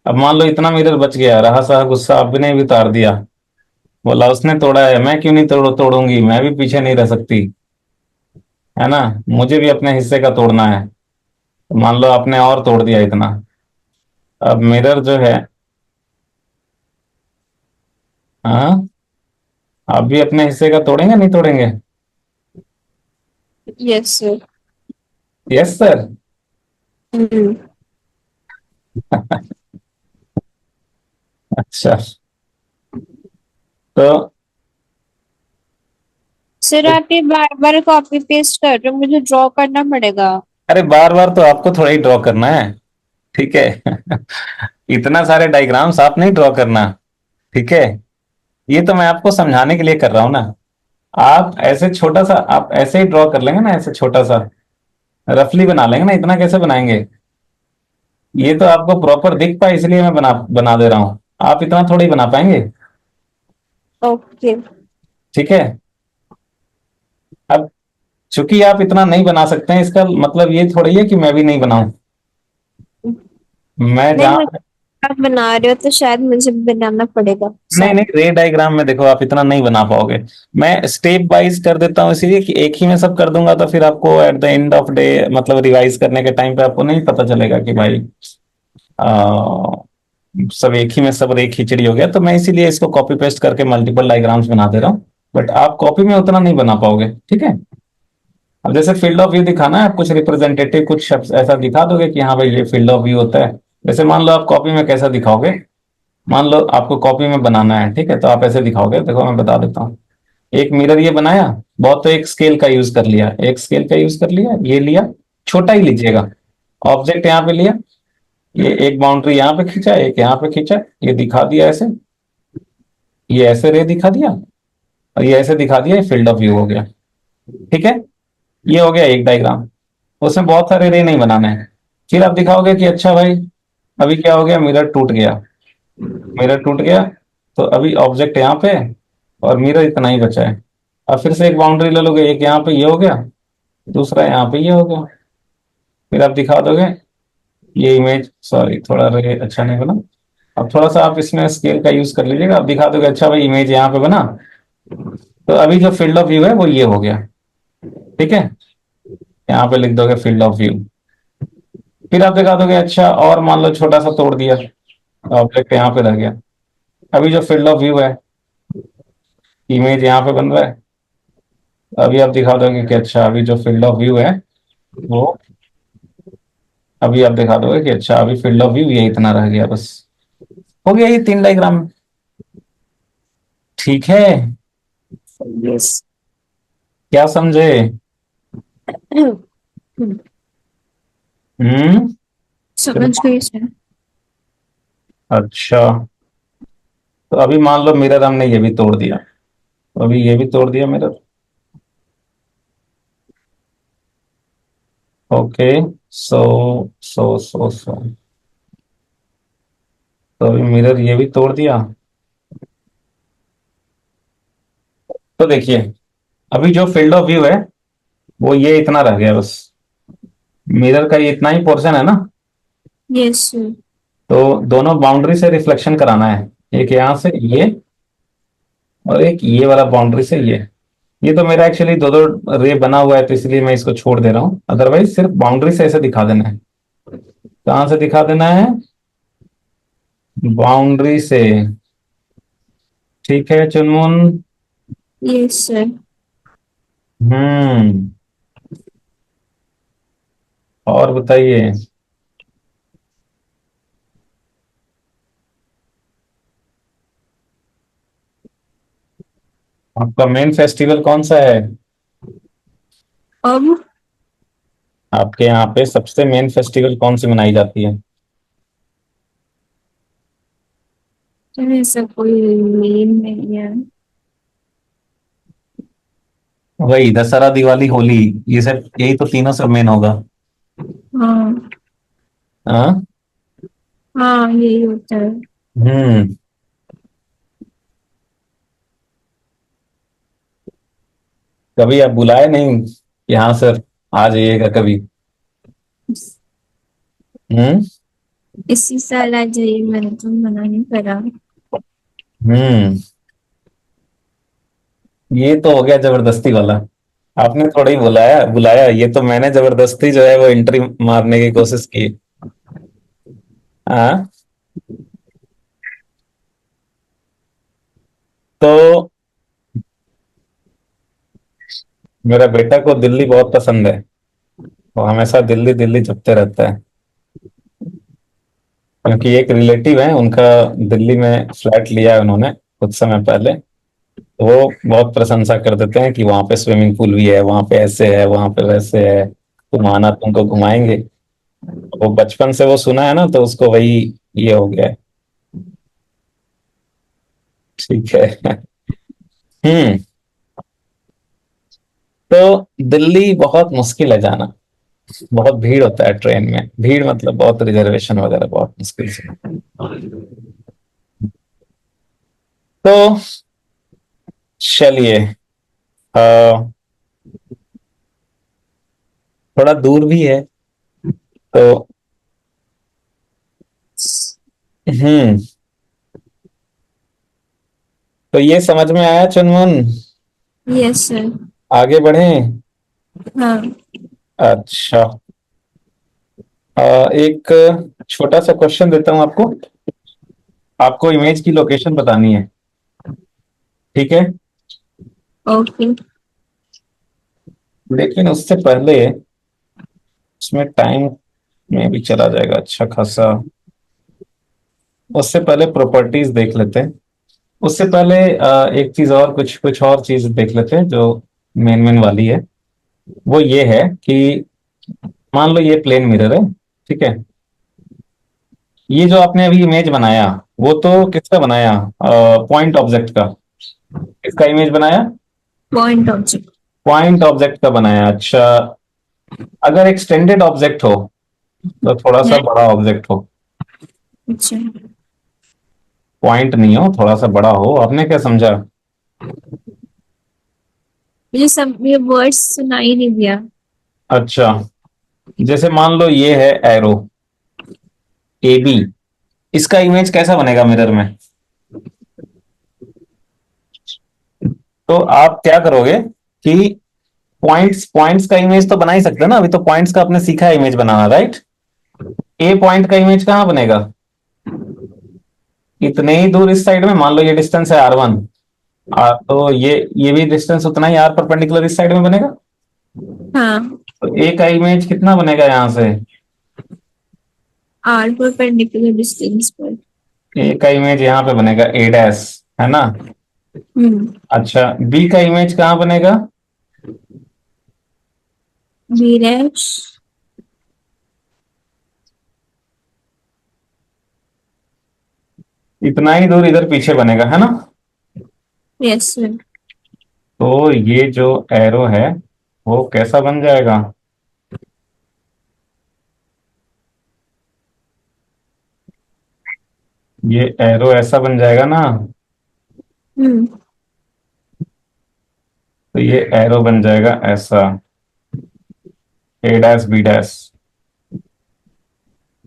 अब मान लो इतना मिरर बच गया, रहा सहा गुस्सा आपने भी उतार दिया, बोला उसने तोड़ा है मैं क्यों नहीं तोड़ूंगी, मैं भी पीछे नहीं रह सकती, है ना, मुझे भी अपने हिस्से का तोड़ना है। तो मान लो आपने और तोड़ दिया इतना, अब मिरर जो है, हाँ, आप भी अपने हिस्से का तोड़ेंगे नहीं तोड़ेंगे? Yes, sir. Yes sir. हम्म। अच्छा, तो सर आप ये बार बार कॉपी पेस्ट कर रहे हो, मुझे ड्रॉ करना पड़ेगा। अरे बार बार तो आपको थोड़ा ही ड्रॉ करना है, ठीक है। इतना सारे डायग्राम्स आप नहीं ड्रॉ करना, ठीक है। ये तो मैं आपको समझाने के लिए कर रहा हूं ना। आप ऐसे छोटा सा, आप ऐसे ही ड्रॉ कर लेंगे ना, ऐसे छोटा सा रफली बना लेंगे ना, इतना कैसे बनाएंगे? ये तो आपको प्रॉपर दिख पाए इसलिए मैं बना बना दे रहा हूं, आप इतना थोड़ी बना पाएंगे, ओके। ठीक है। अब चूंकि आप इतना नहीं बना सकते हैं इसका मतलब ये थोड़ी है कि मैं भी नहीं बनाऊं, मैं नहीं, जहां, मुझे आप बना रहे हो तो शायद मुझे भी बनाना पड़ेगा नहीं साथ। नहीं, रे डायग्राम में देखो आप इतना नहीं बना पाओगे। मैं स्टेप वाइज कर देता हूँ इसीलिए कि एक ही में सब कर दूंगा तो फिर आपको at the end of day मतलब रिवाइज करने के टाइम पे आपको नहीं पता चलेगा कि भाई आ, सब एक ही में सब एक खिचड़ी हो गया। तो मैं इसीलिए इसको कॉपी पेस्ट करके मल्टीपल डायग्राम्स बना दे रहा हूँ, बट आप कॉपी में उतना नहीं बना पाओगे, ठीक है। अब जैसे फील्ड ऑफ व्यू दिखाना है, आप कुछ रिप्रेजेंटेटिव कुछ शब्द ऐसा दिखा दोगे कि हाँ भाई ये फील्ड ऑफ व्यू होता है। जैसे मान लो आप कॉपी में कैसा दिखाओगे, मान लो आपको कॉपी में बनाना है, ठीक है, तो आप ऐसे दिखाओगे, देखो मैं बता देता हूँ। एक मिरर ये बनाया, बहुत तो एक स्केल का यूज कर लिया, एक स्केल का यूज कर लिया, ये लिया, छोटा ही लीजिएगा, ऑब्जेक्ट यहाँ पे लिया, ये एक बाउंड्री यहाँ पे खींचा, एक यहाँ पे खींचा, ये दिखा दिया ऐसे, ये ऐसे रे दिखा दिया, और ये ऐसे दिखा दिया, ये फील्ड ऑफ व्यू हो गया, ठीक है। ये हो गया एक डायग्राम, उसमें बहुत सारे रे नहीं बनाने हैं। फिर आप दिखाओगे कि अच्छा भाई अभी क्या हो गया, मिरर टूट गया, मिरर टूट गया, तो अभी ऑब्जेक्ट यहाँ पे है और मिरर इतना ही बचा है। अब फिर से एक बाउंड्री ले लोगे, एक यहाँ पे ये हो गया, दूसरा यहाँ पे ये हो गया, फिर आप दिखा दोगे ये इमेज, सॉरी थोड़ा रे अच्छा नहीं बना, अब थोड़ा सा आप इसमें स्केल का यूज कर लीजिएगा, आप दिखा दोगे अच्छा भाई इमेज यहाँ पे बना, तो अभी जो फील्ड ऑफ व्यू है वो ये हो गया, ठीक है। यहाँ पे लिख दोगे फील्ड ऑफ व्यू, फिर आप दिखा दोगे अच्छा और मान लो छोटा सा तोड़ दिया, ऑब्जेक्ट यहाँ पे रह गया, अभी जो फील्ड ऑफ व्यू है, इमेज यहाँ पे बन रहा है, अभी आप दिखा दोगे कि अच्छा अभी जो फील्ड ऑफ व्यू है वो, अभी आप दिखा दोगे कि अच्छा अभी फील्ड ऑफ व्यू ये इतना रह गया बस, हो गया ये 3 डायग्राम, ठीक है। यस। क्या समझे? हम्म। समझ गई सर। अच्छा, तो अभी मान लो मिरर हमने ये भी तोड़ दिया, तो अभी ये भी तोड़ दिया मिरर, ओके, सो सो तो अभी मिरर ये भी तोड़ दिया, तो देखिए अभी जो फील्ड ऑफ व्यू है वो ये इतना रह गया बस, मिरर का ये इतना ही पोर्शन है ना, यस सर। तो दोनों बाउंड्री से रिफ्लेक्शन कराना है, एक यहाँ से ये और एक ये वाला बाउंड्री से ये तो मेरा एक्चुअली दो दो रे बना हुआ है तो इसलिए मैं इसको छोड़ दे रहा हूँ, अदरवाइज सिर्फ बाउंड्री से ऐसे दिखा देना है, कहां से दिखा देना है? बाउंड्री से। ठीक है चुनमुन। Yes sir. हम्म। और बताइए। आपका मेन फेस्टिवल कौन सा है? अब आपके यहाँ पे सबसे मेन फेस्टिवल कौन सी मनाई जाती है? तो ऐसा कोई मेन नहीं है। वही दशहरा दिवाली होली। ये सब, यही तो तीनों सब मेन होगा। हाँ। हाँ। हाँ यही होता है। हम्म। कभी आप बुलाए नहीं कि हाँ सर आ जाइएगा कभी? हम्म। इसी साल आ जाइए, मैंने तो मना नहीं करा। हम्म। ये तो हो गया जबरदस्ती वाला। आपने थोड़ा ही बुलाया बुलाया, ये तो मैंने जबरदस्ती जो है वो एंट्री मारने की कोशिश की। हाँ। तो मेरा बेटा को दिल्ली बहुत पसंद है। वो हमेशा दिल्ली दिल्ली जपते रहता है। क्योंकि एक रिलेटिव है उनका, दिल्ली में फ्लैट लिया है उन्होंने कुछ समय पहले। तो वो बहुत प्रशंसा कर देते हैं कि वहां पे स्विमिंग पूल भी है, वहां पे ऐसे है, वहां पे वैसे है, तुम आना तुमको घुमाएंगे। वो बचपन से वो सुना है ना, तो उसको वही ये हो गया है। ठीक है। हम्म। तो दिल्ली बहुत मुश्किल है जाना। बहुत भीड़ होता है ट्रेन में, भीड़ मतलब बहुत रिजर्वेशन वगैरह बहुत मुश्किल से। तो चलिए, अ, थोड़ा दूर भी है तो। हम्म। तो ये समझ में आया चुनमुन? Yes sir. आगे बढ़ें? हाँ। अच्छा। एक छोटा सा क्वेश्चन देता हूं आपको। आपको इमेज की लोकेशन बतानी है। ठीक है। ओके। लेकिन उससे पहले उसमें टाइम में भी चला जाएगा अच्छा खासा। उससे पहले प्रॉपर्टीज देख लेते हैं। उससे पहले एक चीज और, कुछ कुछ और चीज देख लेते हैं जो मेन मेन वाली है। वो ये है कि मान लो ये प्लेन मिरर है। ठीक है। ये जो आपने अभी इमेज बनाया, वो तो किसका बनाया? पॉइंट ऑब्जेक्ट का। किसका इमेज बनाया? Point object. पॉइंट ऑब्जेक्ट का बनाया। अच्छा। अगर एक्सटेंडेड ऑब्जेक्ट हो तो थोड़ा सा है। बड़ा ऑब्जेक्ट हो। अच्छा। पॉइंट नहीं हो, थोड़ा सा बड़ा हो, आपने क्या समझा? मुझे सब ये वर्ड्स सुनाई नहीं दिया। अच्छा। जैसे मान लो ये है एरो ए बी। इसका इमेज कैसा बनेगा मिरर में? तो आप क्या करोगे कि पॉइंट्स पॉइंट्स का इमेज तो बना ही सकते हैं ना, अभी तो पॉइंट्स का आपने सीखा है इमेज बनाना, राइट? ए पॉइंट का इमेज कहाँ बनेगा? इतने ही दूर इस साइड में, मान लो ये डिस्टेंस है R1। तो ये भी डिस्टेंस उतना ही R परपेंडिकुलर इस साइड में बनेगा। हाँ। तो ए का इमेज कितना बनेगा यहां से? आर परपेंडिकुलर डिस्टेंस पर। ए का इमेज यहाँ पे बनेगा ए डैश, है ना? हम्म। अच्छा, बी का इमेज कहाँ बनेगा? B dash. इतना ही दूर इधर पीछे बनेगा, है ना? Yes sir. तो ये जो एरो है वो कैसा बन जाएगा? ये एरो ऐसा बन जाएगा ना? हम्म। तो ये एरो बन जाएगा ऐसा, ए डैश बी डैश।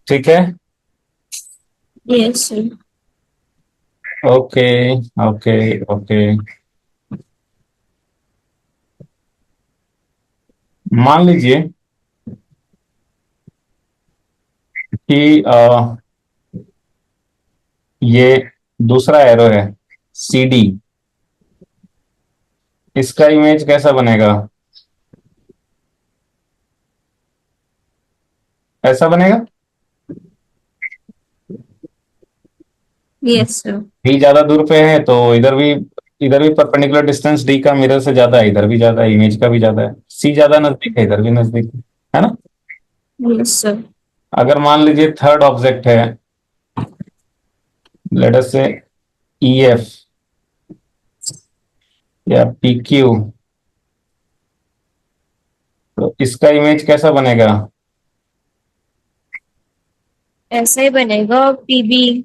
ठीक है। Yes sir. Okay okay okay. मान लीजिए कि ये दूसरा एरो है सी डी, इसका इमेज कैसा बनेगा? ऐसा बनेगा। Yes sir. डी ज्यादा दूर पे है तो इधर भी परपेंडिकुलर डिस्टेंस डी का मिरर से ज्यादा है, इधर भी ज्यादा है, इमेज का भी ज्यादा है। सी ज्यादा नजदीक है, इधर भी नजदीक है ना। Yes sir. अगर मान लीजिए थर्ड ऑब्जेक्ट है, लेट अस से ई एफ या पी क्यू, तो इसका इमेज कैसा बनेगा? ऐसा ही बनेगा, पीबी,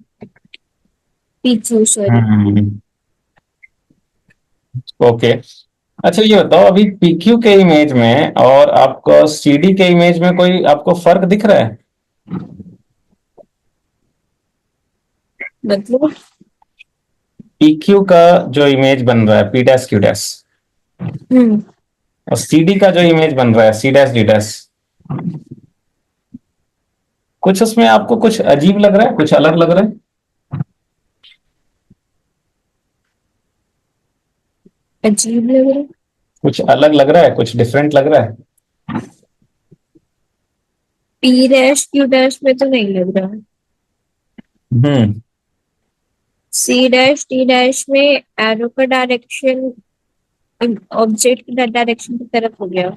पीक्यू सॉरी। हम्म। ओके। अच्छा ये बताओ, अभी पीक्यू के इमेज में और आपको सीडी के इमेज में कोई आपको फर्क दिख रहा है? मतलब। पीक्यू का जो इमेज बन रहा है पी डैश क्यू डैश, हम्म। और सीडी का जो इमेज बन रहा है सी डैश डी डैश, कुछ उसमें आपको कुछ अजीब लग रहा है, कुछ अलग लग रहा है? अजीब लग रहा है। कुछ अलग लग रहा है, कुछ डिफरेंट लग रहा है? पी डैश क्यू डैश में तो नहीं लग रहा। हम्म। सी डैश टी डैश में एरो का डायरेक्शन ऑब्जेक्ट की डायरेक्शन की तरफ हो गया।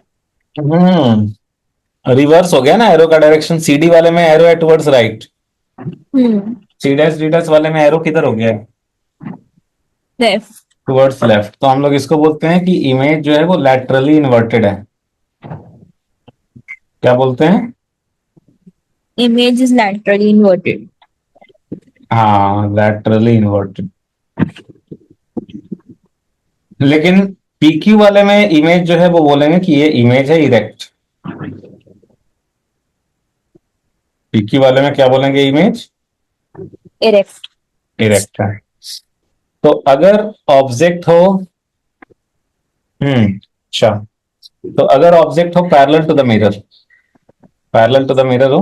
रिवर्स हो गया ना एरो का डायरेक्शन, सीडी वाले में एरो है टुवर्ड्स राइट, हम्म। सी डैश डी डैश वाले में एरो किधर हो गया है? लेफ्ट। Towards left. तो हम लोग इसको बोलते हैं कि इमेज जो है वो लैटरली इन्वर्टेड है। क्या बोलते हैं? Image is laterally inverted. हाँ, लैटरली इन्वर्टेड। लेकिन पीक्यू वाले में इमेज जो है वो बोलेंगे कि ये इमेज है इरेक्ट। पीक्यू वाले में क्या बोलेंगे? Image erect. इरेक्ट है। तो अगर ऑब्जेक्ट हो, अच्छा, तो अगर ऑब्जेक्ट हो parallel to the mirror, parallel to the mirror हो,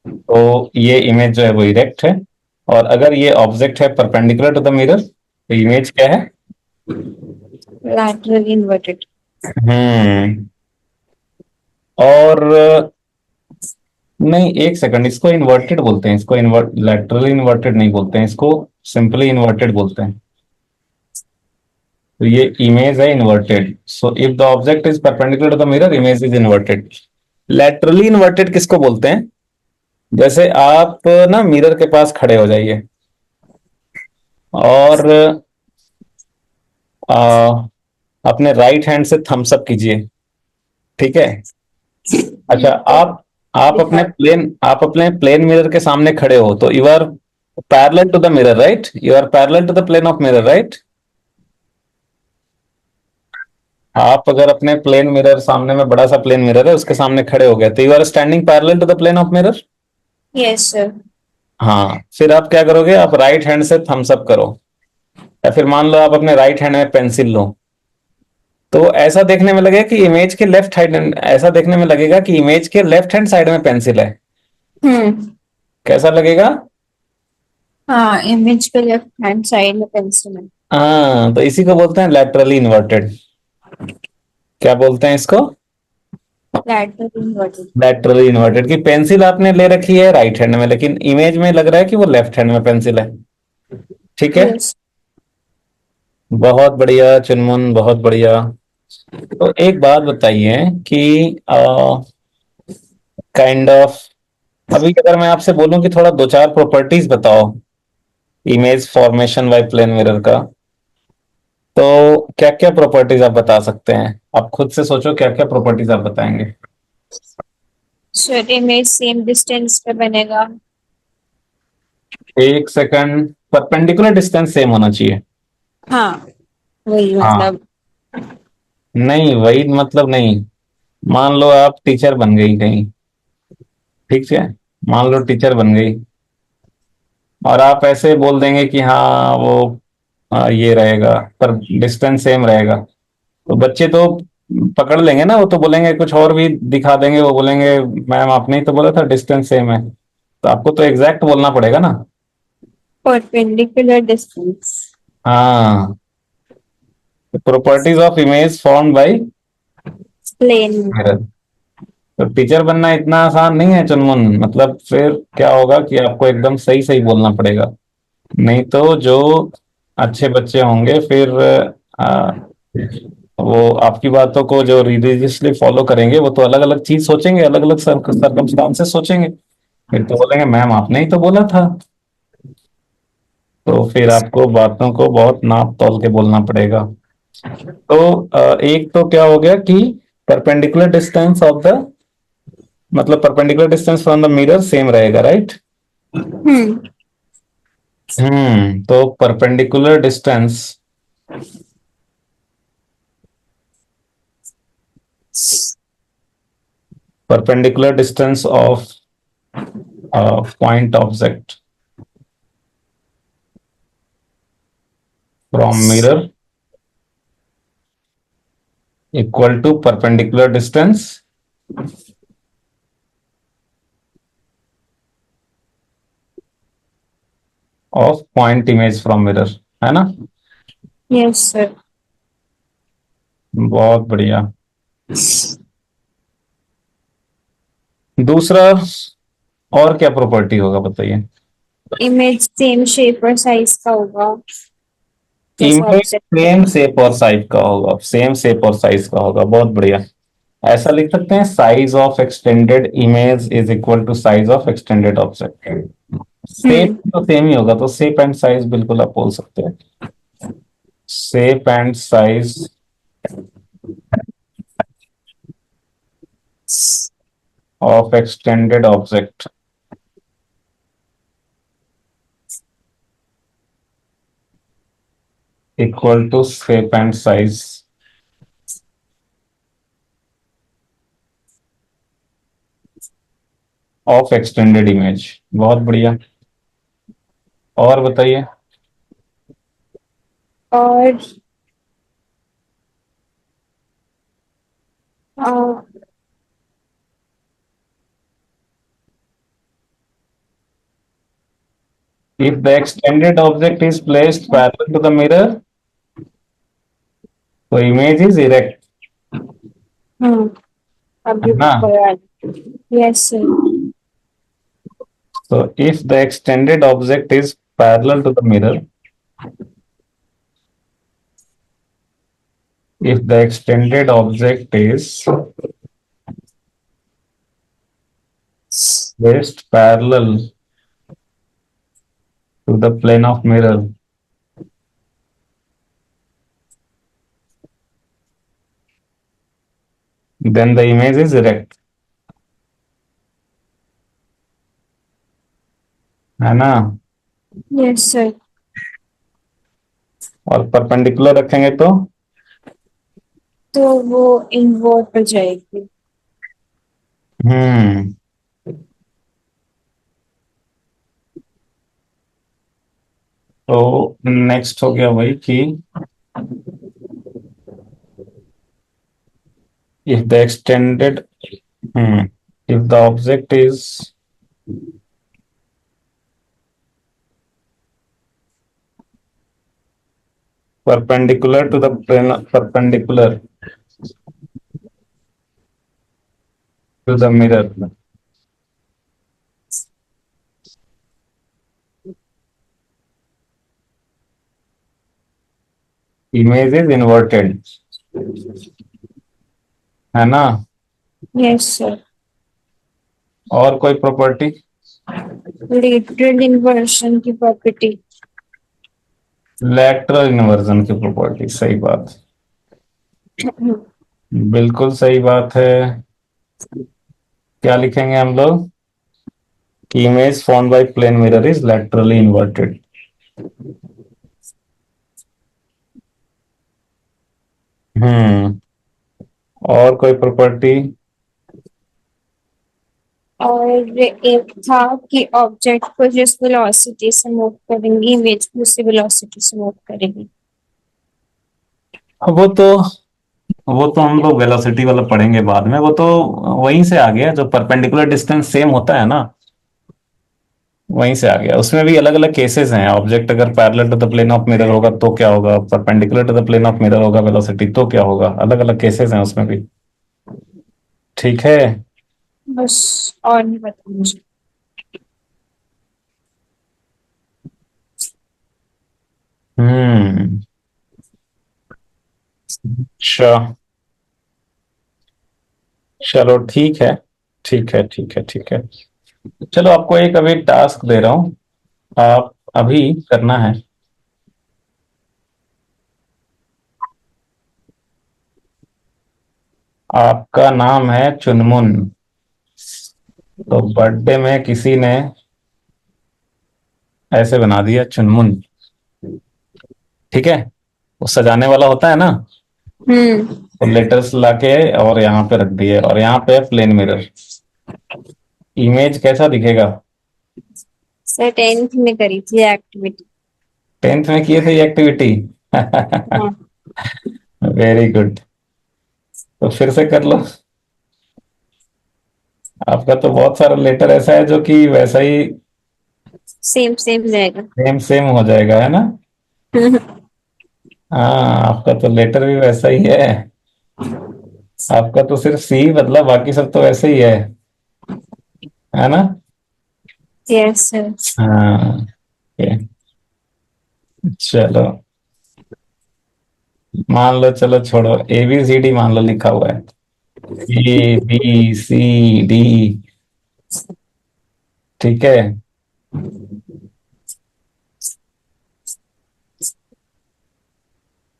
तो ये इमेज जो है वो इरेक्ट है। और अगर ये ऑब्जेक्ट है परपेंडिकुलर टू द मिरर, तो इमेज क्या है? Laterally inverted. हम्म। और नहीं, एक सेकंड, इसको इन्वर्टेड बोलते हैं, इसको लैटरली इन्वर्टेड नहीं बोलते हैं, इसको सिंपली इन्वर्टेड बोलते हैं। तो ये इमेज है inverted, so if the object is perpendicular to the mirror image is inverted. Laterally inverted किसको बोलते हैं? जैसे आप ना मिरर के पास खड़े हो जाइए और आ, अपने राइट हैंड से थम्स अप कीजिए, ठीक है? अच्छा, आप अपने प्लेन मिरर के सामने खड़े हो, तो you are parallel to the mirror, right? You are parallel to the plane of mirror, right? आप अगर अपने प्लेन मिरर, सामने में बड़ा सा प्लेन मिरर है, उसके सामने खड़े हो गए, तो you are standing parallel to the plane of mirror. Yes sir. हाँ, फिर आप क्या करोगे? आप राइट हैंड से थम्स अप करो, या फिर मान लो आप अपने राइट हैंड में पेंसिल लो, तो ऐसा देखने में लगेगा कि इमेज के लेफ्ट हैंड, ऐसा देखने में लगेगा कि इमेज के लेफ्ट हैंड साइड में पेंसिल है। हम्म। कैसा लगेगा? हाँ, इमेज के लेफ्ट हैंड साइड में पेंसिल है। हाँ, तो इसी को बोलते हैं लैटरली इन्वर्टेड। क्या बोलते हैं इसको? Laterally inverted. लैटरली इन्वर्टेड, की पेंसिल आपने ले रखी है राइट हैंड में, लेकिन इमेज में लग रहा है कि वो लेफ्ट हैंड में पेंसिल है। ठीक है। यस। बहुत बढ़िया चुनमुन, बहुत बढ़िया। तो एक बात बताइए कि काइंड ऑफ, अभी अगर मैं आपसे बोलूं कि थोड़ा दो चार प्रॉपर्टीज बताओ image formation by plane mirror का, तो क्या क्या प्रॉपर्टीज आप बता सकते हैं? आप खुद से सोचो क्या क्या प्रॉपर्टीज आप बताएंगे। सर इमेज सेम डिस्टेंस पे बनेगा। एक सेकंड, परपेंडिकुलर डिस्टेंस सेम होना चाहिए। हाँ, वही हाँ, मतलब। नहीं वही मतलब नहीं। मान लो आप टीचर बन गई कहीं, ठीक है? मान लो टीचर बन गई, और आप ऐसे बोल देंगे कि हाँ वो ये रहेगा, पर डिस्टेंस सेम रहेगा, तो बच्चे तो पकड़ लेंगे ना, वो तो बोलेंगे कुछ और भी दिखा देंगे, वो बोलेंगे मैम आपने ही तो बोला था डिस्टेंस सेम है। तो आपको तो एग्जैक्ट बोलना पड़ेगा ना। Perpendicular distance. हाँ, properties of image form by plane. Mirror. तो टीचर बनना इतना आसान नहीं है चुनमुन, मतलब फिर क्या होगा कि आपको एकदम सही सही बोलना पड़ेगा। नहीं तो जो अच्छे बच्चे होंगे फिर आ, वो आपकी बातों को जो रिलीजियसली फॉलो करेंगे वो तो अलग अलग चीज सोचेंगे, अलग अलग सर्कमस्टांसेस सोचेंगे। फिर तो बोलेंगे मैम आपने ही तो बोला था। तो फिर आपको बातों को बहुत नाप तौल के बोलना पड़ेगा। तो एक तो क्या हो गया कि परपेंडिकुलर डिस्टेंस ऑफ द, मतलब perpendicular distance from the mirror same रहेगा, राइट। हम्म। तो perpendicular distance perpendicular distance of a point object from mirror equal to perpendicular distance of point image from mirror, है ना। Yes sir. बहुत बढ़िया। दूसरा और क्या प्रॉपर्टी होगा बताइए। इमेज सेम शेप और साइज का होगा, जैसा इमेज ऑब्जेक्ट है। सेम शेप और साइज का होगा, सेम शेप और साइज का होगा, बहुत बढ़िया। ऐसा लिख सकते हैं size of extended image is equal to size of extended object. Hmm. Shape तो सेम ही होगा, तो शेप एंड साइज बिल्कुल आप बोल सकते हैं। shape and size of extended object equal to shape and size of extended image। बहुत बढ़िया। और बताइए। और अ, If the extended object is placed parallel to the mirror, तो image is erect, हम्म, है अभी ना। बड़ा। Yes sir. So if the extended object is parallel to the mirror, if the extended object is placed parallel to the plane of mirror, then the image is erect, है ना। Yes sir. और perpendicular रखेंगे तो वो invert हो जाएगी। हम्म तो next हो गया वही कि if the extended if the object is perpendicular to the plane, perpendicular to the mirror, image is inverted, है ना। Yes sir. और कोई प्रॉपर्टी। लेटरल इन्वर्शन की प्रॉपर्टी। लैटरल इन्वर्जन की प्रॉपर्टी, सही बात, बिल्कुल सही बात है। क्या लिखेंगे हम लोग कि image form by plane mirror is laterally inverted. हम्म और कोई प्रॉपर्टी। और एक था कि ऑब्जेक्ट को जिस वेलोसिटी से मूव करेंगी, इमेज को उसी वेलोसिटी से मूव करेगी। वो तो वो तो हम लोग वेलोसिटी वाला पढ़ेंगे बाद में, वो तो वहीं से आ गया जो परपेंडिकुलर डिस्टेंस सेम होता है ना। वहीं से आ गया। उसमें भी अलग अलग केसेस हैं। ऑब्जेक्ट अगर parallel to the plane of mirror होगा तो क्या होगा, perpendicular to the plane of mirror होगा वेलोसिटी तो क्या होगा, अलग अलग केसेस हैं उसमें भी। ठीक है। बस, और नहीं पता मुझे। हम्म। अच्छा, चलो ठीक है, ठीक है, ठीक है, ठीक है। चलो आपको एक अभी टास्क दे रहा हूँ, आप अभी करना है। आपका नाम है चुनमुन। तो बर्थडे में किसी ने ऐसे बना दिया चुनमुन। ठीक है, वो सजाने वाला होता है ना, हम्म। तो लेटर्स लाके और यहाँ पे रख दिए, और यहाँ पे प्लेन मिरर। इमेज कैसा दिखेगा? सर 10th में करी थी एक्टिविटी। 10th में किए थे ये एक्टिविटी? हाँ। Very good. तो फिर से कर लो। आपका तो बहुत सारा लेटर ऐसा है जो कि वैसा ही सेम सेम रहेगा। सेम सेम हो जाएगा, है ना? हाँ, आपका तो लेटर भी वैसा ही है। आपका तो सिर्फ सी बदला, बाकी सब तो वैसे ही है ना? Yes sir. हाँ। ओके, चलो मान लो, चलो छोड़ो, ABCD मान लो लिखा हुआ है। ABCD। ठीक है।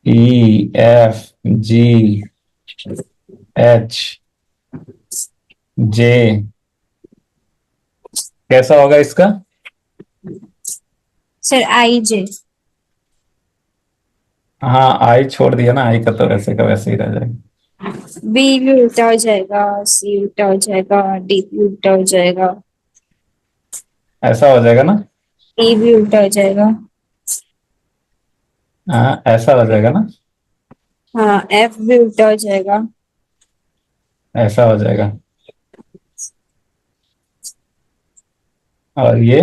EFGH J। कैसा होगा इसका? सर आई जे। हाँ, आई छोड़ दिया ना, आई का वैसे ही रह जाएगा। बी भी उल्टा हो जाएगा, सी उल्टा हो जाएगा, डी भी उल्टा हो जाएगा, ऐसा हो जाएगा ना? ई भी उल्टा हो जाएगा। हाँ, ऐसा हो जाएगा ना? हाँ, एफ भी उल्टा हो जाएगा। ऐसा हो जाएगा। और ये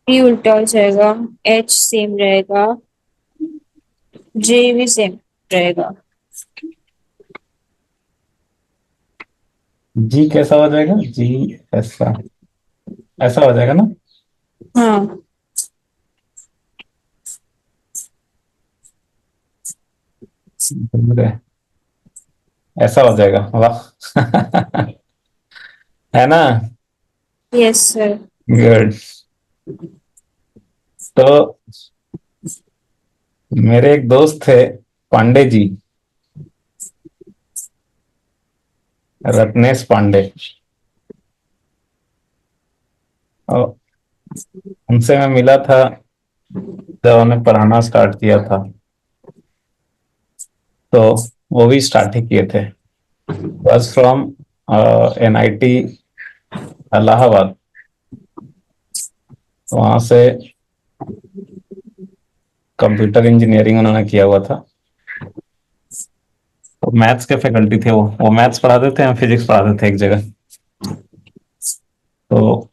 डी उल्टा हो जाएगा, एच सेम रहेगा, जे भी सेम रहेगा। जी कैसा हो जाएगा? जी ऐसा, ऐसा हो जाएगा ना? हाँ। ऐसा हो जाएगा, वाह। है ना? Yes sir. गुड। तो मेरे एक दोस्त थे, पांडे जी, रत्नेश पांडे। और उनसे मैं मिला था जब उन्हें पढ़ाना स्टार्ट किया था, तो वो भी स्टार्ट ही किए थे। बस फ्रॉम NIT इलाहाबाद, वहां से कंप्यूटर इंजीनियरिंग उन्होंने किया हुआ था। तो मैथ्स के फैकल्टी थे, वो मैथ्स पढ़ाते थे, हम फिजिक्स पढ़ाते थे एक जगह। तो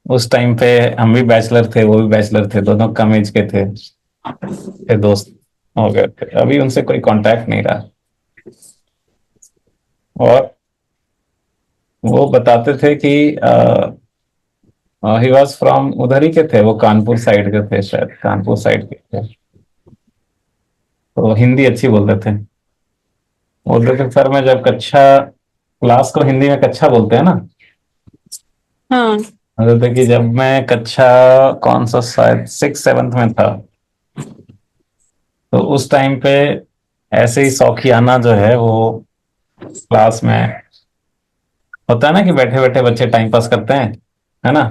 उस टाइम पे हम भी बैचलर थे, वो भी बैचलर थे, दोनों कम एज के थे दोस्त हो गए थे। अभी उनसे कोई कांटेक्ट नहीं रहा। और वो बताते थे कि ही वॉज फ्रॉम उधर ही के थे, वो कानपुर साइड के थे, शायद कानपुर साइड के थे। तो हिंदी अच्छी बोलते थे। बोलते थे सर, मैं जब कक्षा क्लास को हिंदी में कक्षा बोलते हैं ना, हाँ। बोलते थे कि जब मैं कक्षा कौन सा, शायद 6 7 में था, तो उस टाइम पे ऐसे ही शौकियाना जो है वो क्लास में होता है ना, कि बैठे बैठे बच्चे टाइम पास करते हैं, है ना?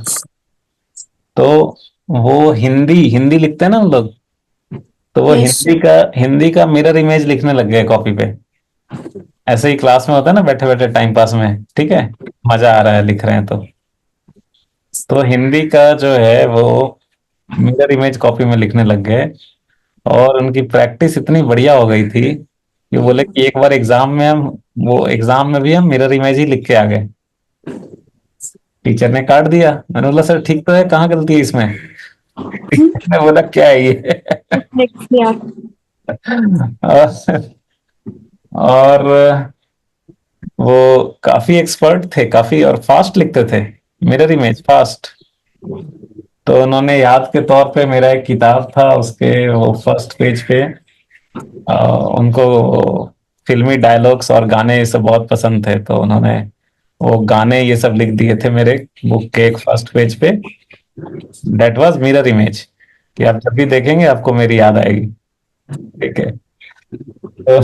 तो वो हिंदी हिंदी लिखते हैं ना उन लोग, तो वो यस हिंदी सर। का हिंदी का मिरर इमेज लिखने लग गए कॉपी पे। ऐसे ही क्लास में होता है ना, बैठे बैठे टाइम पास में, ठीक है, मजा आ रहा है लिख रहे हैं तो हिंदी का जो है वो मिरर इमेज कॉपी में लिखने लग गए। और उनकी प्रैक्टिस इतनी बढ़िया हो गई थी कि बोले कि एक बार एग्जाम में हम, वो एग्जाम में भी हम मिरर इमेज ही लिख के आ गए। टीचर ने काट दिया। मैंने बोला सर ठीक तो है, कहाँ गलती है इसमें? टीचर ने बोला क्या है ये? नेक्स्ट किया। और वो काफी एक्सपर्ट थे, काफी, और फास्ट लिखते थे, मिरर इमेज फास्ट। तो उन्होंने याद के तौर पे, मेरा एक किताब था उसके वो फर्स्ट पेज पे उनको फिल्मी डायलॉग्स और गाने ये सब बहुत पसंद थे, तो उन्होंने वो गाने ये सब लिख दिए थे मेरे बुक के एक फर्स्ट पेज पे। दैट वाज मिरर इमेज, कि आप जब भी देखेंगे आपको मेरी याद आएगी। ठीक है। तो,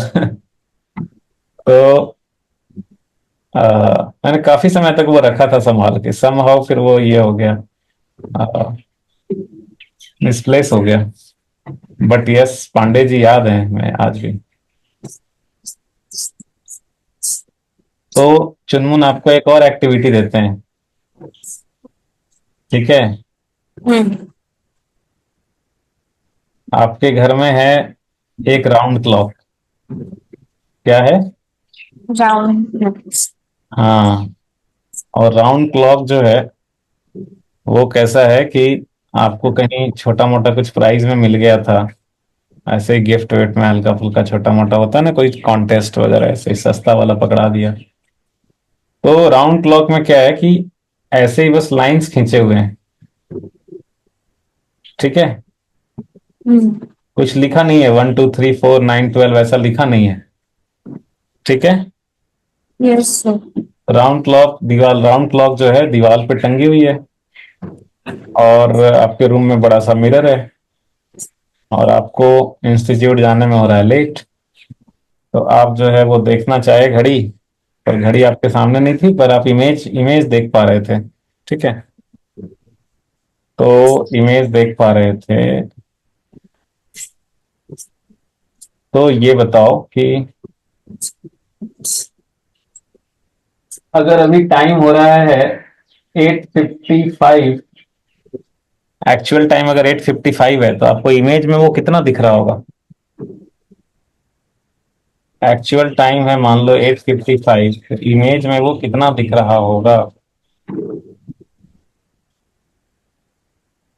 तो मैंने काफी समय तक वो रखा था संभाल के, समहाउ फिर वो ये हो गया, मिसप्लेस हो गया। बट यस, पांडे जी याद है मैं आज भी। तो चुनमुन, आपको एक और एक्टिविटी देते हैं, ठीक है? हम्म। आपके घर में है एक राउंड क्लॉक। क्या है? राउंड। हाँ। और राउंड क्लॉक जो है वो कैसा है कि आपको कहीं छोटा मोटा कुछ प्राइज में मिल गया था, ऐसे ही गिफ्ट विफ्ट में हल्का फुल्का छोटा मोटा होता है ना, कोई कॉन्टेस्ट वगैरह, ऐसे ही सस्ता वाला पकड़ा दिया। तो राउंड क्लॉक में क्या है कि ऐसे ही बस लाइंस खींचे हुए हैं, ठीक है? हम्म। कुछ लिखा नहीं है, 1 2 3 4 9 12 ऐसा लिखा नहीं है, ठीक है? Yes sir. राउंड क्लॉक जो है दीवार पे टंगी हुई है, और आपके रूम में बड़ा सा मिरर है, और आपको इंस्टीट्यूट जाने में हो रहा है लेट। तो आप जो है वो देखना चाहे घड़ी, पर घड़ी आपके सामने नहीं थी, पर आप इमेज इमेज देख पा रहे थे, ठीक है? तो इमेज देख पा रहे थे। तो ये बताओ कि अगर अभी टाइम हो रहा है 8:55, एक्चुअल टाइम अगर 8:55 है, तो आपको इमेज में वो कितना दिख रहा होगा? एक्चुअल टाइम है मान लो 8:55, तो इमेज में वो कितना दिख रहा होगा?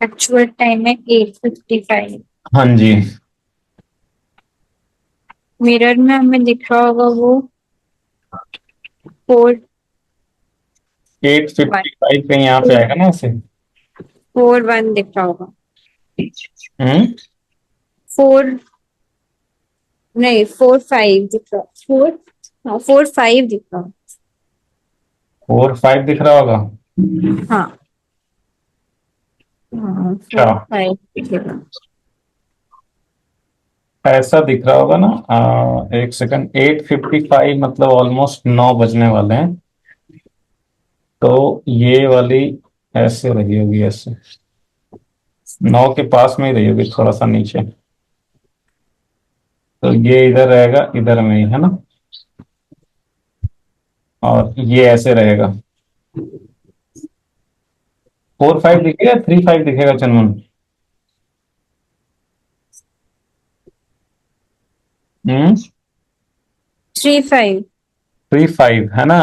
एक्चुअल टाइम है 8:55। हाँ जी। मिरर में हमें दिख रहा होगा वो 4:01। 8:55 कहीं यहाँ पे आएगा ना ऐसे? 4:01 दिख रहा होगा। हम्म। 4 नहीं 4:05 दिख रहा। 4:05 दिख रहा। 4:05 दिख रहा होगा। हाँ हाँ अच्छा, 4:05 दिखेगा। ऐसा दिख रहा होगा ना। एक सेकंड, 8:55 मतलब ऑलमोस्ट 9 बजने वाले हैं। तो ये वाली ऐसे रही होगी, ऐसे 9 के पास में ही रही होगी, थोड़ा सा नीचे। तो ये इधर रहेगा, इधर में ही है ना, और ये ऐसे रहेगा। 4:05 दिखेगा, 3:05 दिखेगा चंदन? 3:05। 3:05 है ना?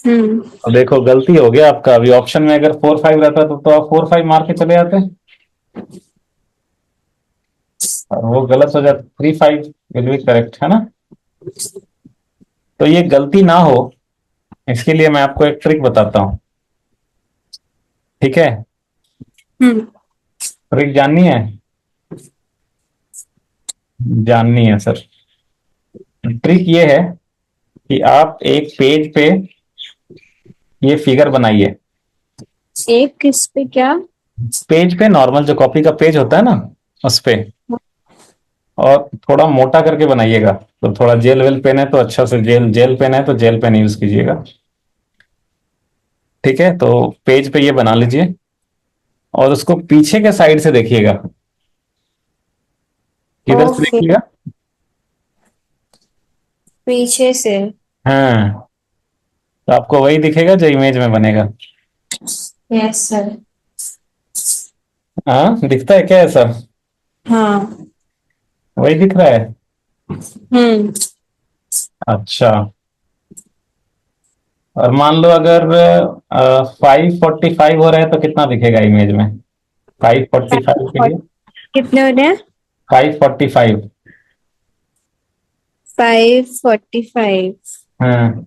हम्म। अब देखो गलती हो गया आपका, अभी ऑप्शन में अगर 4:05 रहता तो आप 4:05 मार के चले जाते, और वो गलत हो जाता। 3:05 विल बी करेक्ट, है ना? तो ये गलती ना हो, इसके लिए मैं आपको एक ट्रिक बताता हूँ, ठीक है? हम्म। ट्रिक जाननी है? जाननी है सर। ट्रिक ये है कि आप एक पेज पे ये फिगर बनाइए। एक किस पे क्या? पेज पे, नॉर्मल जो कॉपी का पेज होता है ना, उस पे, और थोड़ा मोटा करके बनाइएगा। तो थोड़ा जेल वेल पेन है तो अच्छा से, जेल जेल पेन है तो जेल पेन यूज कीजिएगा, ठीक है? तो पेज पे ये बना लीजिए, और उसको पीछे के साइड से देखिएगा। किधर से ओके। देखिएगा? पीछे से। हाँ, तो आपको वही दिखेगा जो इमेज में बनेगा। Yes sir. हाँ, दिखता है क्या ऐसा? हाँ। वही दिख रहा है? हम्म। अच्छा। और मान लो अगर 545 हो रहा है तो कितना दिखेगा इमेज में? 545 के लिए कितने हो रहे हैं? 545। 545। हाँ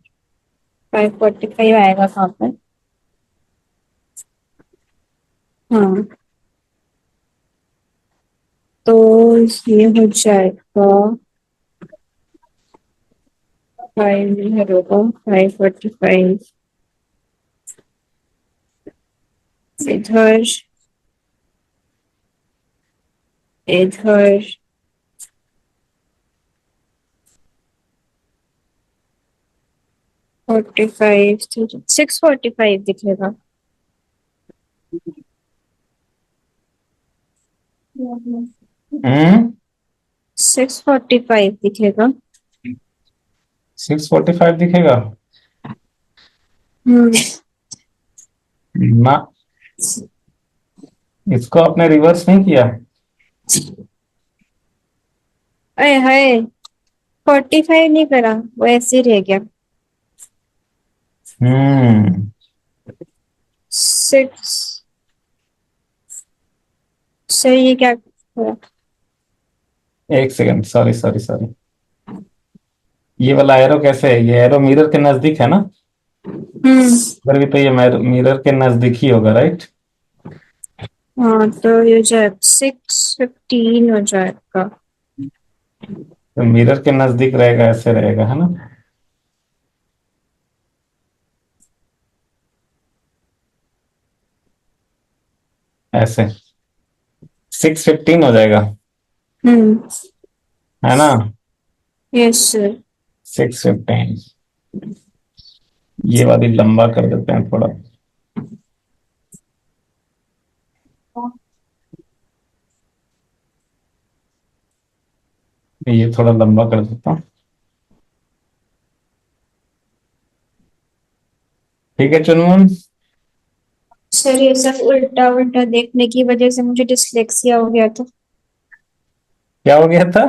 545 आएगा कहाँ पर? हाँ, तो ये हो जाएगा 5 इधर होगा, 545 इधर, इधर 45, 645 दिखेगा। हम्म 645 दिखेगा। 645 दिखेगा हम्म। ना? इसको आपने रिवर्स नहीं किया? अरे हाय, 45 नहीं करा, वो ऐसे ही रह गया। हम्म 6 सही है क्या? एक सेकंड, सॉरी सॉरी सॉरी। ये वाला एरो कैसे है? ये एरो मिरर के नजदीक है ना? हम्म। अगर भी तो ये मिरर के नजदीक ही होगा, राइट? हाँ, तो ये हो जाएगा 615 हो जाएगा। तो मिरर के नजदीक रहेगा, ऐसे रहेगा, है ना? ऐसे 615 हो जाएगा, हम्म। है ना? Yes sir. 615। ये वाली लंबा कर देते हैं थोड़ा। ये थोड़ा लंबा कर देता हूँ। ठीक है चुनमुन। सर ये सब उल्टा उल्टा देखने की वजह से मुझे डिसलेक्सिया हो गया था। क्या हो गया था?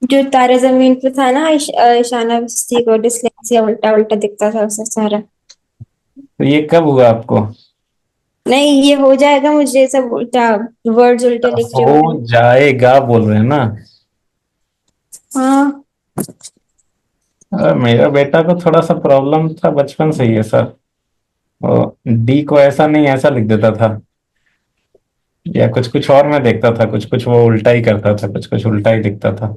जो तारे जमीन पे था ना, ईशाना बस्ती को डिसलेक्सिया, उल्टा उल्टा दिखता था उसे सारा। तो ये कब हुआ आपको? नहीं, ये हो जाएगा मुझे, सब उल्टा वर्ड्स उल्टे लिख रही हो हूँ मैं। जाएगा बोल रहे हैं ना? हाँ। मेरा बेटा को थोड़ा सा प्रॉब्लम था बचपन से ही है सर। वो डी को ऐसा नहीं ऐसा लिख देता था, या कुछ कुछ और मैं देखता था, कुछ कुछ वो उल्टा ही करता था, कुछ कुछ उल्टा ही दिखता था।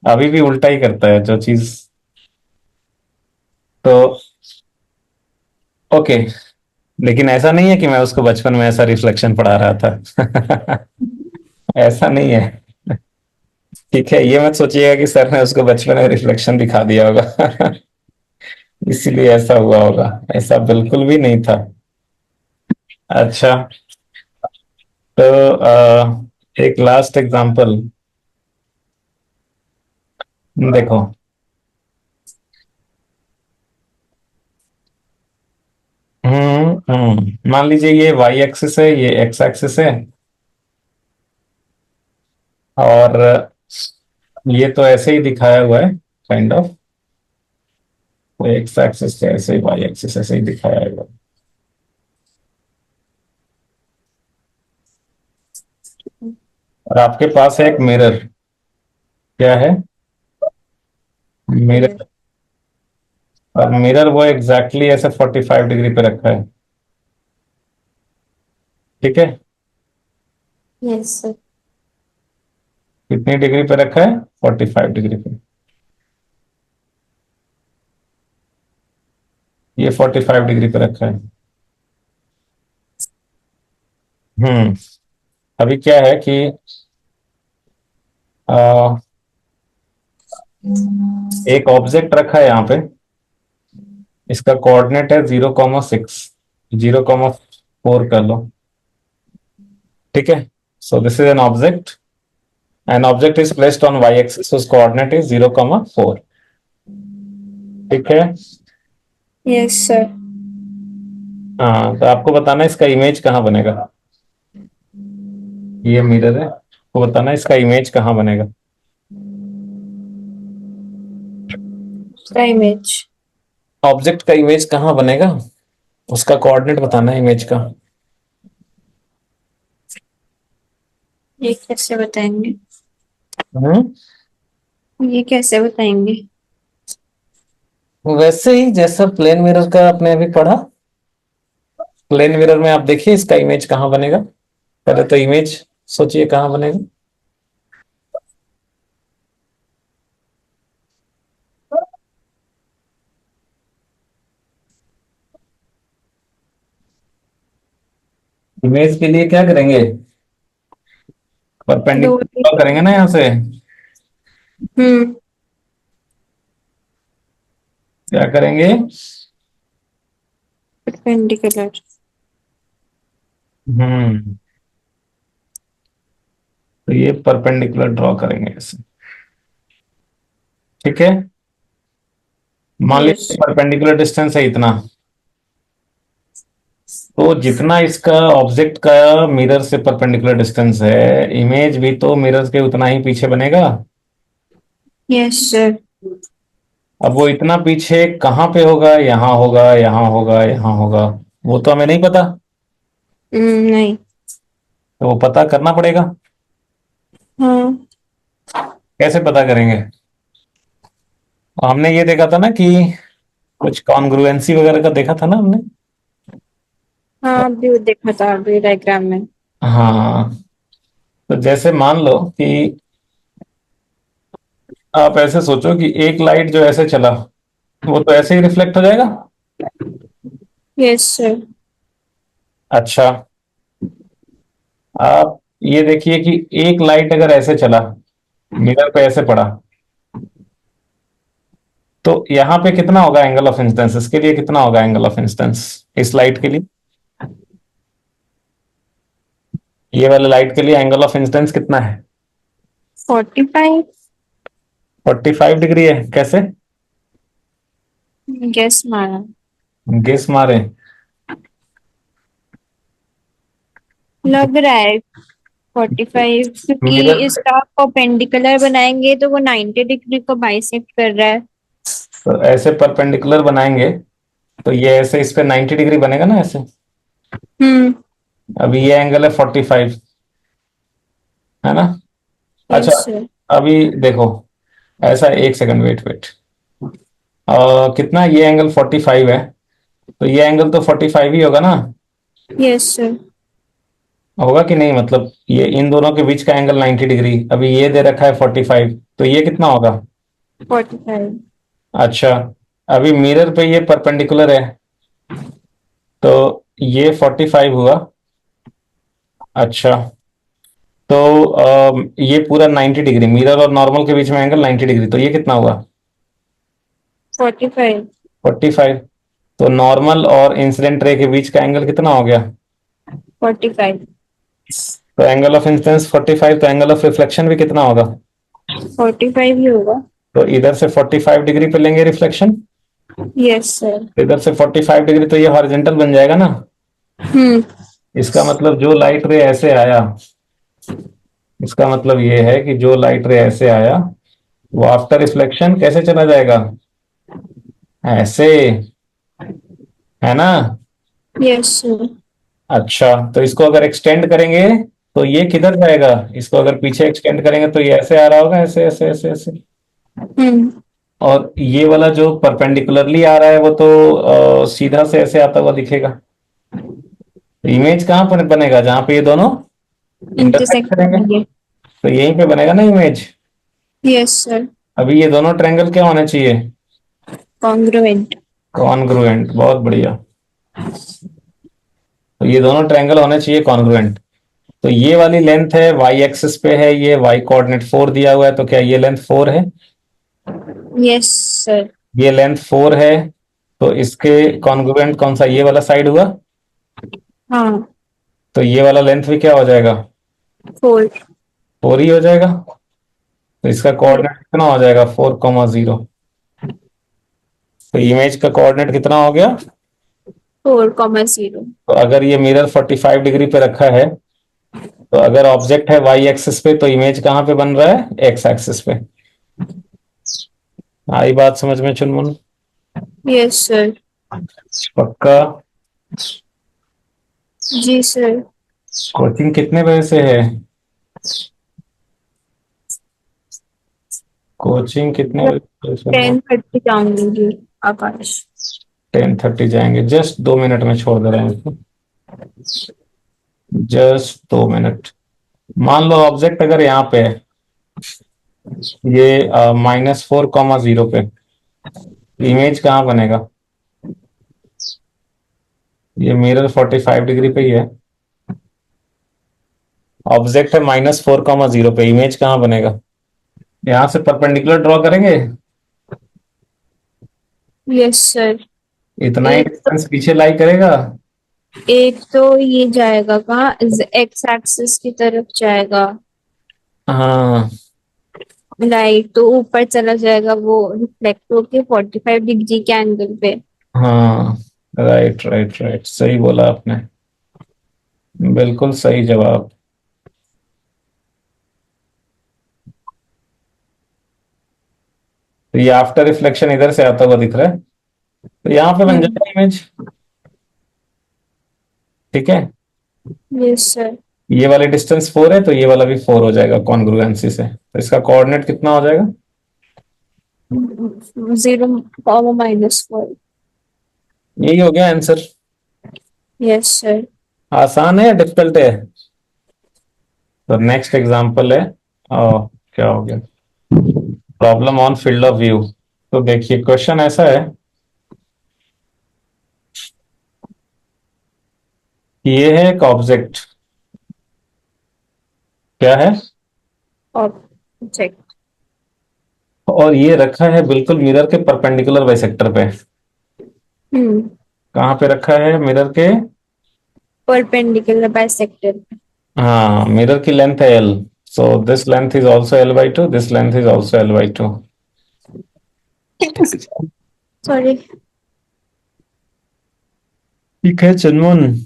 अभी भी उल्टा ही करता है जो चीज। तो ओके, लेकिन ऐसा नहीं है कि मैं उसको बचपन में ऐसा रिफ्लेक्शन पढ़ा रहा था। ऐसा नहीं है। ठीक है, ये मत सोचिएगा कि सर ने उसको बचपन में रिफ्लेक्शन दिखा दिया होगा। इसीलिए ऐसा हुआ होगा। ऐसा बिल्कुल भी नहीं था। अच्छा, तो एक लास्ट एग्जांपल देखो। मान लीजिए ये वाई एक्सिस है, ये एक्स एक्सिस है, और ये तो ऐसे ही दिखाया हुआ है काइंड ऑफ। वो एक्स एक्सिस है ऐसे ही, वाई एक्सिस ऐसे ही दिखाया हुआ है। और आपके पास है एक मिरर। क्या है? मिरर। और मिरर वो एग्जैक्टली ऐसे 45 डिग्री पे रखा है। ठीक है? Yes sir. कितनी डिग्री पे रखा है? 45 डिग्री पे। ये 45 डिग्री पे रखा है। हम्म अभी क्या है कि आ, एक ऑब्जेक्ट रखा है यहाँ पे। इसका कोऑर्डिनेट है 0,6, 0,4 कर लो। ठीक है? So this is an object, an object is placed on Y axis, coordinate is 0,4। ठीक है? Yes sir. हाँ, तो आपको बताना है इसका इमेज कहाँ बनेगा। ये मिरर है, आपको बताना है इसका इमेज कहाँ बनेगा। का इमेज ऑब्जेक्ट का इमेज कहाँ बनेगा, उसका कोऑर्डिनेट बताना है इमेज का। ये कैसे बताएंगे? हम्म ये कैसे बताएंगे? वैसे ही जैसा प्लेन मिरर का आपने अभी पढ़ा, प्लेन मिरर में आप देखिए इसका इमेज कहाँ बनेगा। पहले तो इमेज सोचिए कहाँ बनेगा। इमेज के लिए क्या करेंगे, दो। परपेंडिकुलर करेंगे ना यहाँ से। हम्म। क्या करेंगे? परपेंडिकुलर। हम्म तो ये परपेंडिकुलर ड्रॉ करेंगे ऐसे। ठीक है, मान यस। लीजिए परपेंडिकुलर डिस्टेंस है इतना, तो जितना इसका ऑब्जेक्ट का मिरर से परपेंडिकुलर डिस्टेंस है, इमेज भी तो मिरर के उतना ही पीछे बनेगा। Yes sir. अब वो इतना पीछे कहाँ पे होगा, यहाँ होगा, यहाँ होगा, यहाँ होगा, वो तो हमें नहीं पता। नहीं। तो वो पता करना पड़ेगा। हाँ। कैसे पता करेंगे? हमने ये देखा था ना कि कुछ कॉन्ग्रुएंसी वगैरह का देखा था ना हमने। हाँ, अभी वो देखा था अभी डायग्राम में। हाँ, तो जैसे मान लो कि आप ऐसे सोचो कि एक लाइट जो ऐसे चला, वो तो ऐसे ही रिफ्लेक्ट हो जाएगा। Yes sir. अच्छा, आप ये देखिए कि एक लाइट अगर ऐसे चला, मिरर पे ऐसे पड़ा, तो यहाँ पे कितना होगा एंगल ऑफ इंसिडेंस, इसके लिए कितना होगा एंगल ऑफ इंसिडेंस इस लाइट के लिए? ये वाले लाइट के लिए एंगल ऑफ इंसिडेंस कितना है? 45। 45 डिग्री है। कैसे? गेस मारा। गेस मारे? लग रहा है 45, क्योंकि मिरर, इसका परपेंडिकुलर बनाएंगे तो वो 90 डिग्री को बाइसेक्ट कर रहा है। तो ऐसे परपेंडिकुलर बनाएंगे तो ये ऐसे इस पे 90 डिग्री बनेगा ना ऐसे। हम्म। अभी ये एंगल है 45, है ना? अच्छा, यस सर। अभी देखो, ऐसा एक सेकंड, वेट वेट, कितना ये एंगल 45 है, तो ये एंगल तो 45 ही होगा ना। Yes sir. होगा कि नहीं, मतलब ये इन दोनों के बीच का एंगल 90 डिग्री, अभी ये दे रखा है 45, तो ये कितना होगा? 45। अच्छा, अभी मिरर पे ये परपेंडिकुलर है, तो ये 45 हुआ। अच्छा, तो ये पूरा 90 डिग्री, मिरर और नॉर्मल के बीच में एंगल 90 डिग्री, तो ये कितना हुआ? 45। 45। तो नॉर्मल और इंसिडेंट रे के बीच का एंगल कितना हो गया? 45। तो एंगल ऑफ इंसिडेंस 45, तो एंगल ऑफ रिफ्लेक्शन भी कितना होगा? 45 ही होगा। तो इधर से 45 डिग्री पे लेंगे रिफ्लेक्शन, यस सर। इधर से 45 डिग्री, तो ये हॉरिजॉन्टल बन जाएगा ना। हम्म। इसका मतलब जो लाइट रे ऐसे आया, इसका मतलब ये है कि जो लाइट रे ऐसे आया, वो आफ्टर रिफ्लेक्शन कैसे चला जाएगा? ऐसे, है ना? Yes sir. अच्छा, तो इसको अगर एक्सटेंड करेंगे तो ये किधर जाएगा? इसको अगर पीछे एक्सटेंड करेंगे तो ये ऐसे आ रहा होगा, ऐसे ऐसे ऐसे ऐसे। हम्म। और ये वाला जो परपेंडिकुलरली आ रहा है वो तो सीधा से ऐसे आता हुआ दिखेगा। इमेज कहाँ पर बनेगा, जहां पे ये दोनों इंटरसेक्ट इंटरसेक्ट करेंगे, करेंगे। तो यहीं पे बनेगा ना इमेज। Yes sir. अभी ये दोनों ट्रायंगल क्या होने चाहिए? कॉन्ग्रुएंट। कॉन्ग्रुएंट, बहुत बढ़िया। तो ये दोनों ट्रायंगल होने चाहिए कॉन्ग्रुएंट। तो ये वाली लेंथ है, वाई एक्सिस पे है, ये वाई कोऑर्डिनेट 4 दिया हुआ है, तो क्या ये लेंथ 4 है? Yes sir. ये लेंथ 4 है, तो इसके कॉन्ग्रुएंट कौन सा, ये वाला साइड हुआ। हाँ। तो ये वाला लेंथ भी क्या हो जाएगा? 4। 4 ही हो जाएगा। तो इसका कोऑर्डिनेट कितना हो जाएगा? 4,0। तो इमेज का कोऑर्डिनेट कितना हो गया? 4,0। तो अगर ये मिरर 45 डिग्री पे रखा है, तो अगर ऑब्जेक्ट है वाई एक्सिस पे, तो इमेज कहाँ पे बन रहा है? एक्स एक्सिस पे। आई बात समझ में चुनमुन? Yes sir. पक्का? जी सर। कोचिंग कितने बजे से है? कोचिंग कितने बजे से है? 10:30 जाऊंगी जी। आकाश। 10:30 जाएंगे, जस्ट 2 मिनट में छोड़ दे रहे हैं इसको। Just 2 minute. मान लो ऑब्जेक्ट अगर यहाँ पे है, ये -4, 0 पे, इमेज कहाँ बनेगा? ये मिरर 45 डिग्री पे ही है। ऑब्जेक्ट है -4, 0 पे, इमेज कहाँ बनेगा? यहाँ से परपेंडिकुलर ड्रॉ करेंगे। Yes sir. इतना ही एक तो डिस्टेंस पीछे लाई करेगा। एक तो ये जाएगा कहाँ, एक्स एक्सिस की तरफ जाएगा। हाँ लाइट तो ऊपर चला जाएगा, वो रिफ्लेक्ट होके 45 डिग्री के एंगल पे। हाँ, राइट राइट राइट, सही बोला आपने, बिल्कुल सही जवाब। तो ये आफ्टर रिफ्लेक्शन इधर से आता हुआ दिख रहा है, तो यहाँ पे बन हम्म। जाएगा इमेज। ठीक है। Yes sir. ये वाले डिस्टेंस 4 है, तो ये वाला भी 4 हो जाएगा कॉन्ग्रुएंसी से, तो इसका कोऑर्डिनेट कितना हो जाएगा? 0, -4। यही हो गया आंसर। Yes sir. आसान है या डिफिकल्ट है? तो नेक्स्ट एग्जांपल है, क्या हो गया, problem on field of view. तो देखिए क्वेश्चन ऐसा है कि ये है एक ऑब्जेक्ट। क्या है? ऑब्जेक्ट। और ये रखा है बिल्कुल मिरर के परपेंडिकुलर बाइसेक्टर पे। हम्म। कहाँ पे रखा है? मिरर के, परपेंडिकुलर बाइसेक्टर। हाँ, मिरर की लेंथ है L, so this length is also L/2, this length is also L/2। Sorry. ठीक है चंदन।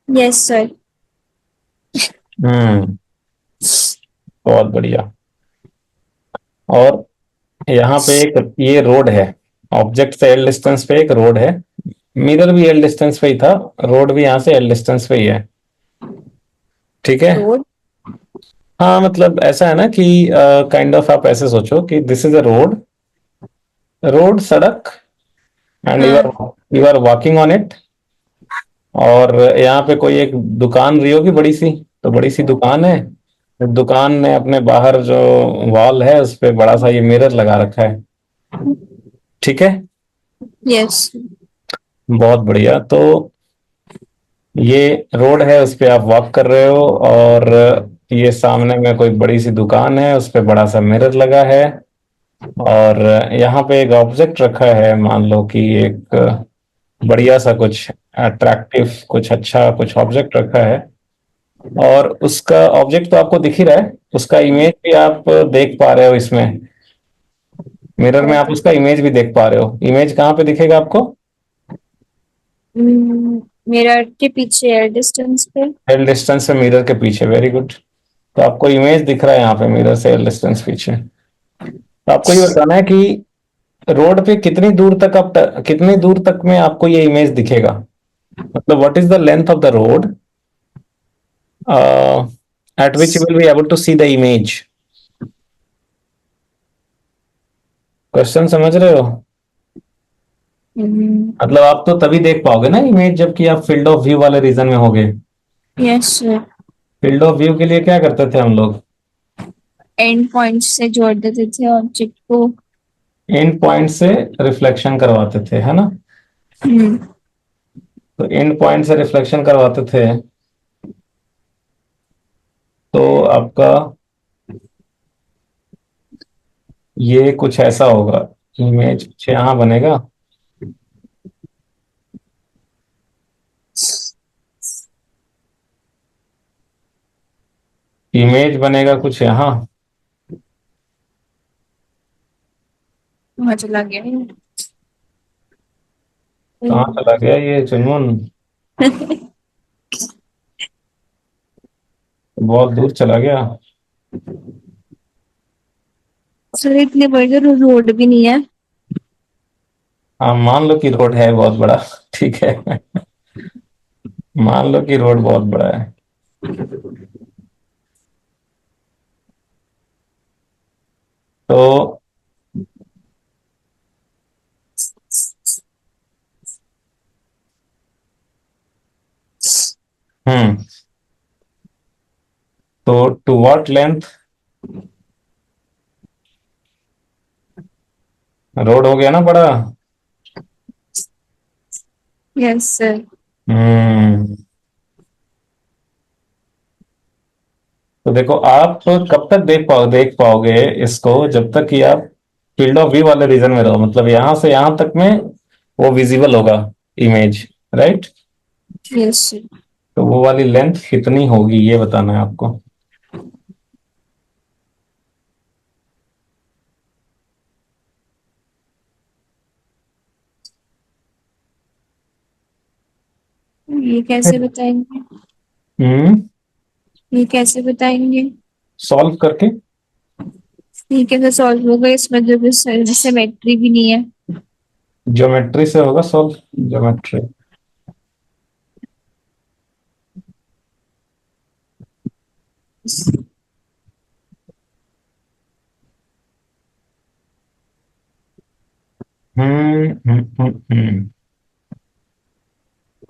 Yes sir. हम्म, बहुत बढ़िया। और यहाँ पे एक ये रोड है, ऑब्जेक्ट से एल डिस्टेंस पे एक रोड है, मिरर भी एल डिस्टेंस पे ही था, रोड भी यहाँ से एल डिस्टेंस पे ही है। ठीक है। रोड। हाँ मतलब ऐसा है ना कि काइंड ऑफ आप ऐसे सोचो कि this is a road, road सड़क, एंड यू आर हाँ। You are walking on it. और यहाँ पे कोई एक दुकान रही होगी बड़ी सी, तो बड़ी सी दुकान है, दुकान ने अपने बाहर जो वॉल है उस पे बड़ा सा ये मिरर लगा रखा है। ठीक है। यस। बहुत बढ़िया। तो ये रोड है, उस पे आप वॉक कर रहे हो, और ये सामने में कोई बड़ी सी दुकान है, उस पे बड़ा सा मिरर लगा है, और यहाँ पे एक ऑब्जेक्ट रखा है, मान लो कि एक बढ़िया सा कुछ अट्रैक्टिव, कुछ अच्छा कुछ ऑब्जेक्ट रखा है, और उसका ऑब्जेक्ट तो आपको दिख ही रहा है, उसका इमेज भी आप देख पा रहे हो इसमें, मिरर में आप उसका इमेज भी देख पा रहे हो। इमेज कहाँ पे दिखेगा आपको? मिरर के पीछे डिस्टेंस पे। एल डिस्टेंस से मिरर के पीछे, वेरी गुड। तो आपको इमेज दिख रहा है यहाँ पे मिरर से एल डिस्टेंस पीछे। तो आपको ये बताना है कि रोड पे कितनी दूर तक कितनी दूर तक में आपको ये इमेज दिखेगा, मतलब what is the length of the road at which you will be able to see the image. Question समझ रहे हो? मतलब आप तो तभी देख पाओगे ना इमेज जबकि आप फील्ड ऑफ व्यू वाले रीजन में होगे। Yes sir. Field of view के लिए क्या करते थे हम लोग? एंड पॉइंट से जोड़ देते थे ऑब्जेक्ट को। एंड पॉइंट से रिफ्लेक्शन करवाते थे, है ना? हम्म। तो एंड पॉइंट से रिफ्लेक्शन करवाते थे, तो आपका ये कुछ ऐसा होगा, इमेज कुछ यहाँ बनेगा, इमेज बनेगा कुछ यहाँ। वहां चला गया। कहाँ चला गया ये चुनमुन? बहुत दूर चला गया। सर इतनी बड़ी तो रोड भी नहीं है। हाँ, मान लो कि रोड है बहुत बड़ा। ठीक है, मान लो कि रोड बहुत बड़ा है। तो हम्म तो टू व्हाट लेंथ रोड हो गया ना बड़ा। Yes sir. हम्म तो देखो, आप कब तक देख पाओगे इसको, जब तक कि आप फील्ड ऑफ व्यू वाले रीजन में रहो, मतलब यहां से यहां तक में वो विजिबल होगा इमेज, राइट। Yes sir. तो वो वाली लेंथ कितनी होगी ये बताना है आपको। ये कैसे बताएंगे? हम्म ये कैसे बताएंगे? सॉल्व करके। ये कैसे सॉल्व होगा? इसमें जो भी सिमेट्री भी नहीं है। ज्योमेट्री से होगा सॉल्व, ज्योमेट्री।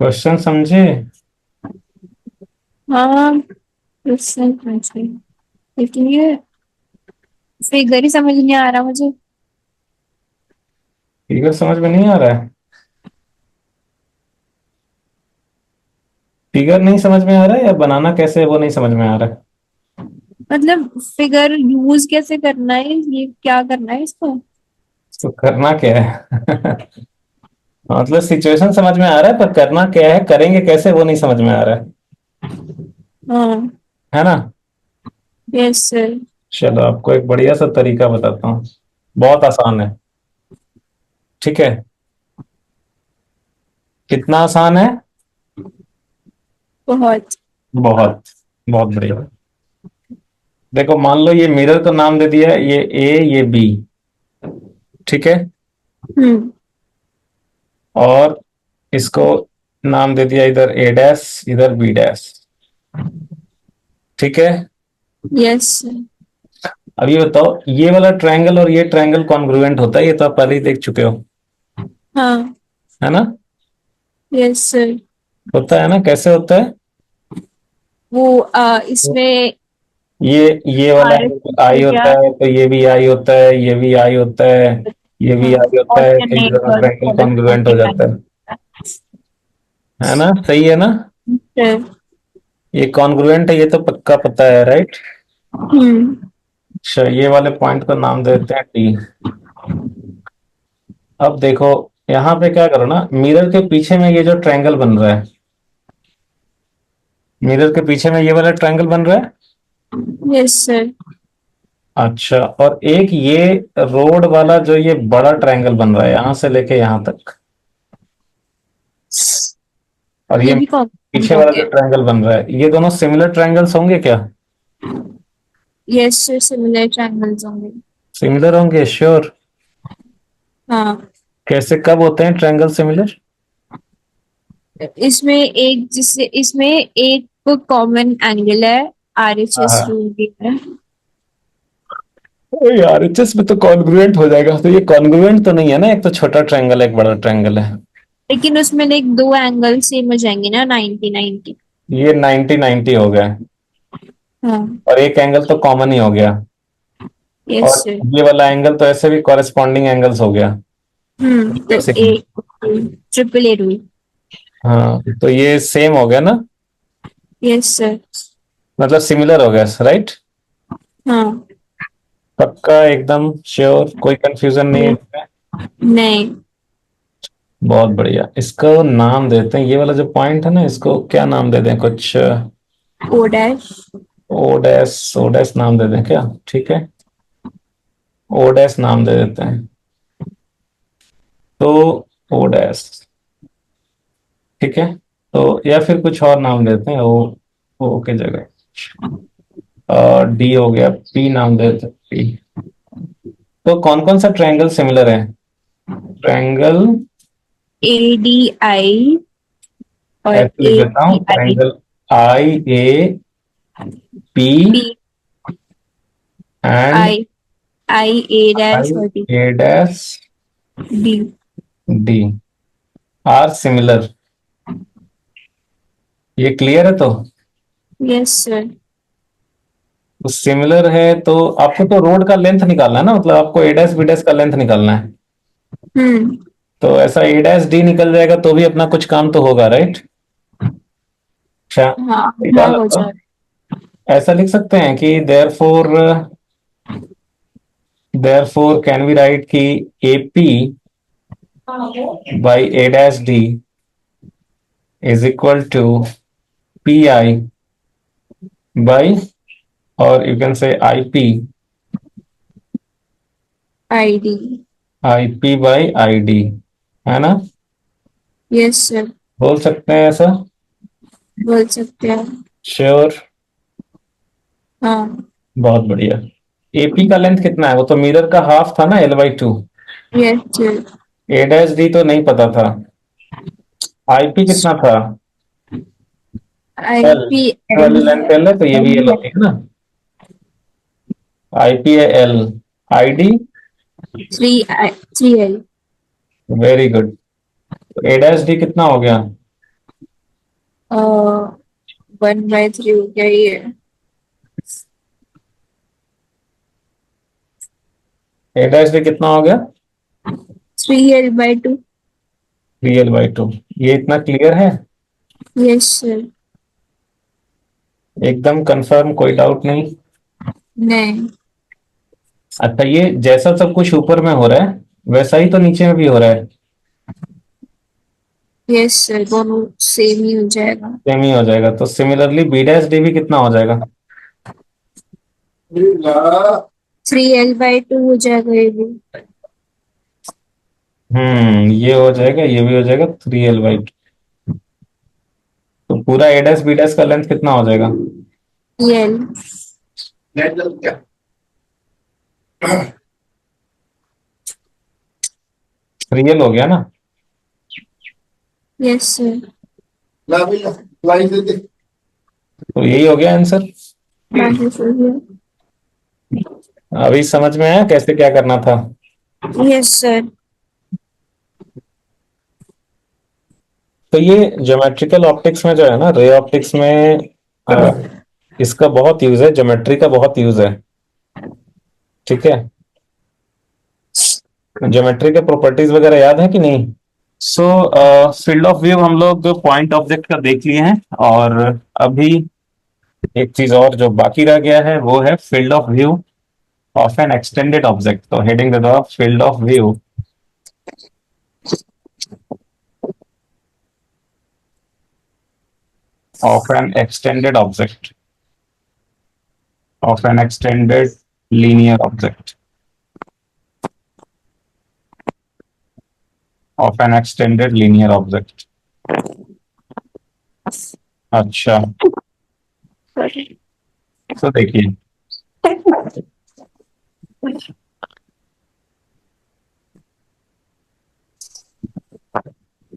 क्वेश्चन समझे। हाँ, क्वेश्चन समझ गई। लेकिन ये फिगर ही समझ नहीं आ रहा मुझे। फिगर समझ में नहीं आ रहा है। फिगर नहीं समझ में आ रहा है या बनाना कैसे है वो नहीं समझ में आ रहा है। मतलब फिगर यूज कैसे करना है, ये क्या करना है इसको? तो करना क्या है। मतलब सिचुएशन समझ में आ रहा है, पर करना क्या है, करेंगे कैसे वो नहीं समझ में आ रहा हाँ। है ना। Yes sir. चलो आपको एक बढ़िया सा तरीका बताता हूँ, बहुत आसान है। ठीक है, कितना आसान है। बहुत। बहुत, बहुत बढ़िया। देखो, मान लो ये मिरर को नाम दे दिया है, ये ए ये बी। ठीक है, हम्म। और इसको नाम दे दिया इधर ए डैश इधर बी डैश। ठीक है, यस सर। अब ये बताओ, ये वाला ट्रायंगल और ये ट्रायंगल कॉन्ग्रुएंट होता है, ये तो आप पहले ही देख चुके हो, हाँ। है ना। Yes sir. होता है ना, कैसे होता है। वो इसमें ये वाला आर आई हो होता गया। है तो ये भी आई होता है, ये भी आई होता है, ये भी हाँ, आई होता है, तो ये ऑल्टरनेट दोनों और ट्रायंगल कॉन्ग्रुएंट हो जाता है ना, सही है ना। सर। ये कॉन्ग्रुएंट है, ये तो पक्का पता है, राइट। हम्म। अच्छा, ये वाले पॉइंट को नाम देते हैं डी। अब देखो, यहाँ पे क्या करो ना, मिरर के पीछे में ये जो ट्रायंगल बन रहा है, मिरर के पीछे में ये वाला ट्रायंगल बन रहा है। Yes sir. अच्छा, और एक ये रोड वाला जो ये बड़ा ट्रायंगल बन रहा है यहां से लेके यहां तक, और ये ये भी कॉम्प्लीमेंट पीछे वाला जो होंगे। ट्रायंगल बन रहा है, ये दोनों सिमिलर ट्रायंगल्स होंगे क्या। यस सर, सिमिलर ट्रायंगल्स होंगे। सिमिलर होंगे, श्योर। हाँ। कैसे, कब होते हैं ट्रायंगल सिमिलर। इसमें एक कॉमन एंगल है, आरएचएस हाँ, रूल भी है। यार एचएस में तो कॉन्ग्रुएंट हो जाएगा, तो ये कॉन्ग्रुएंट तो नहीं है ना, एक तो छोटा ट्रायंगल है एक बड़ा ट्रायंगल है। लेकिन उसमें लाइक दो एंगल सेम हो जाएंगे ना, 90 90। ये 90 90 हो गया, हाँ। और एक एंगल तो कॉमन ही हो गया, यस और सर। ये वाला एंगल तो ऐसे भी कॉरेस्पॉन्डिंग एंगल्स हो गया, तो बेसिकली। एक ट्रिपल ए रूल। हाँ, तो ये सेम हो गया ना, यस सर। मतलब सिमिलर हो गया, राइट। हाँ। पक्का एकदम श्योर, कोई कंफ्यूजन नहीं है yes, इसमें। नहीं। बहुत बढ़िया, इसको नाम देते हैं, ये वाला जो पॉइंट है ना, इसको क्या नाम दे दें, कुछ ओ डैश। ओ डैश नाम दे दें क्या, ठीक है, ओ डैश नाम दे देते हैं। तो ओ डैश, ठीक है, तो या फिर कुछ और नाम देते हैं, ओ की जगह डी हो गया, पी नाम देते हैं, पी। तो कौन कौन सा ट्रायंगल सिमिलर है। ट्रायंगल ADI और ऐसे लिख देता हूँ, API triangle IAP P and I A dash और D IA dash D D are similar. ये क्लियर है? Yes sir. तो सिमिलर है तो आपको तो रोड का लेंथ निकालना है ना, मतलब आपको ए डैश बी डैश का लेंथ निकालना है। हम्म। तो ऐसा ए डैश डी निकल जाएगा तो भी अपना कुछ काम तो होगा, राइट? अच्छा, हाँ हाँ निकाला हो तो जाएगा। ऐसा लिख सकते हैं कि देयरफॉर कैन वी राइट कि AP by A dash D is equal to P I by, और you can say I P, ID I P by I D, है ना? Yes sir. बोल सकते हैं ऐसा? बोल सकते हैं। श्योर? हाँ। बहुत बढ़िया। एपी का लेंथ कितना है? वो तो मिरर का हाफ था ना, L/2। Yes sir. A dash D तो नहीं पता था। आईपी कितना था? एल। IP वाली L लेंथ एल है तो ये भी एल होती है ना। आईपी है L. ID 3L very good. A dash D कितना हो गया? 1/3 हो गया ये। ए डैश डी कितना हो गया? 3L/2। 3L/2। ये इतना क्लियर है? Yes sir. एकदम कंफर्म, कोई डाउट नहीं? नहीं। अच्छा, ये जैसा सब कुछ ऊपर में हो रहा है वैसा ही तो नीचे में भी हो रहा है। यस सर दोनों सेम ही हो जाएगा। सेम ही हो जाएगा, तो सिमिलरली बी डैश डी भी कितना हो जाएगा? 3L/2 हो जाएगा ये भी। ये हो जाएगा, ये भी हो जाएगा 3L/2। तो पूरा ए डैश बी डैश का लेंथ कितना हो जाएगा? L। 3L हो गया ना? Yes sir. तो यही हो गया आंसर। बाकी सही है। अभी समझ में आया कैसे क्या करना था? Yes sir. तो ये ज्योमेट्रिकल ऑप्टिक्स में जो है ना, रे ऑप्टिक्स में इसका बहुत यूज है, ज्योमेट्री का बहुत यूज है। ठीक है, ज्योमेट्री के प्रॉपर्टीज वगैरह याद है कि नहीं? सो फील्ड ऑफ व्यू हम लोग पॉइंट ऑब्जेक्ट का देख लिए हैं, और अभी एक चीज और जो बाकी रह गया है वो है field of view of N extended object. तो हेडिंग दे दो, field of view of an extended object, of an extended linear object, of an extended linear object। अच्छा, तो देखिए,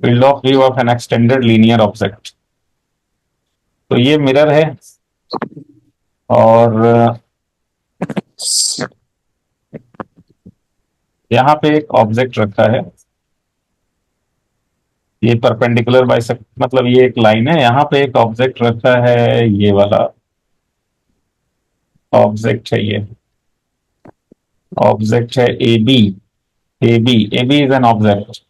field of view of N extended linear object. तो ये mirror है, और यहाँ पे एक ऑब्जेक्ट रखा है। ये परपेंडिकुलर बाइसेक्ट, मतलब ये एक लाइन है, यहाँ पे एक ऑब्जेक्ट रखा है, ये वाला ऑब्जेक्ट है ये। ऑब्जेक्ट है A B. A B, A B is an object,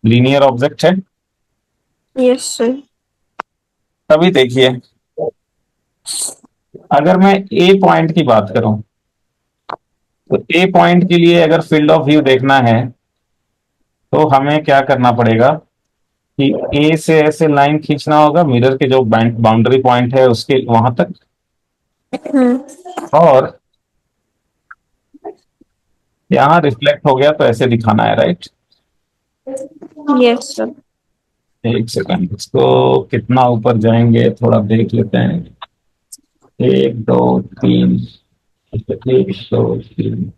linear object है। Yes sir. तभी देखिए, अगर मैं ए पॉइंट की बात करूं, तो ए पॉइंट के लिए अगर फील्ड ऑफ व्यू देखना है तो हमें क्या करना पड़ेगा कि ए से ऐसे लाइन खींचना होगा मिरर के जो बाउंड्री पॉइंट है उसके वहां तक, और यहाँ रिफ्लेक्ट हो गया तो ऐसे दिखाना है, राइट? Yes sir. एक सेकंड, इसको कितना ऊपर जाएंगे थोड़ा देख लेते हैं। एक दो तीन, एक दो तीन।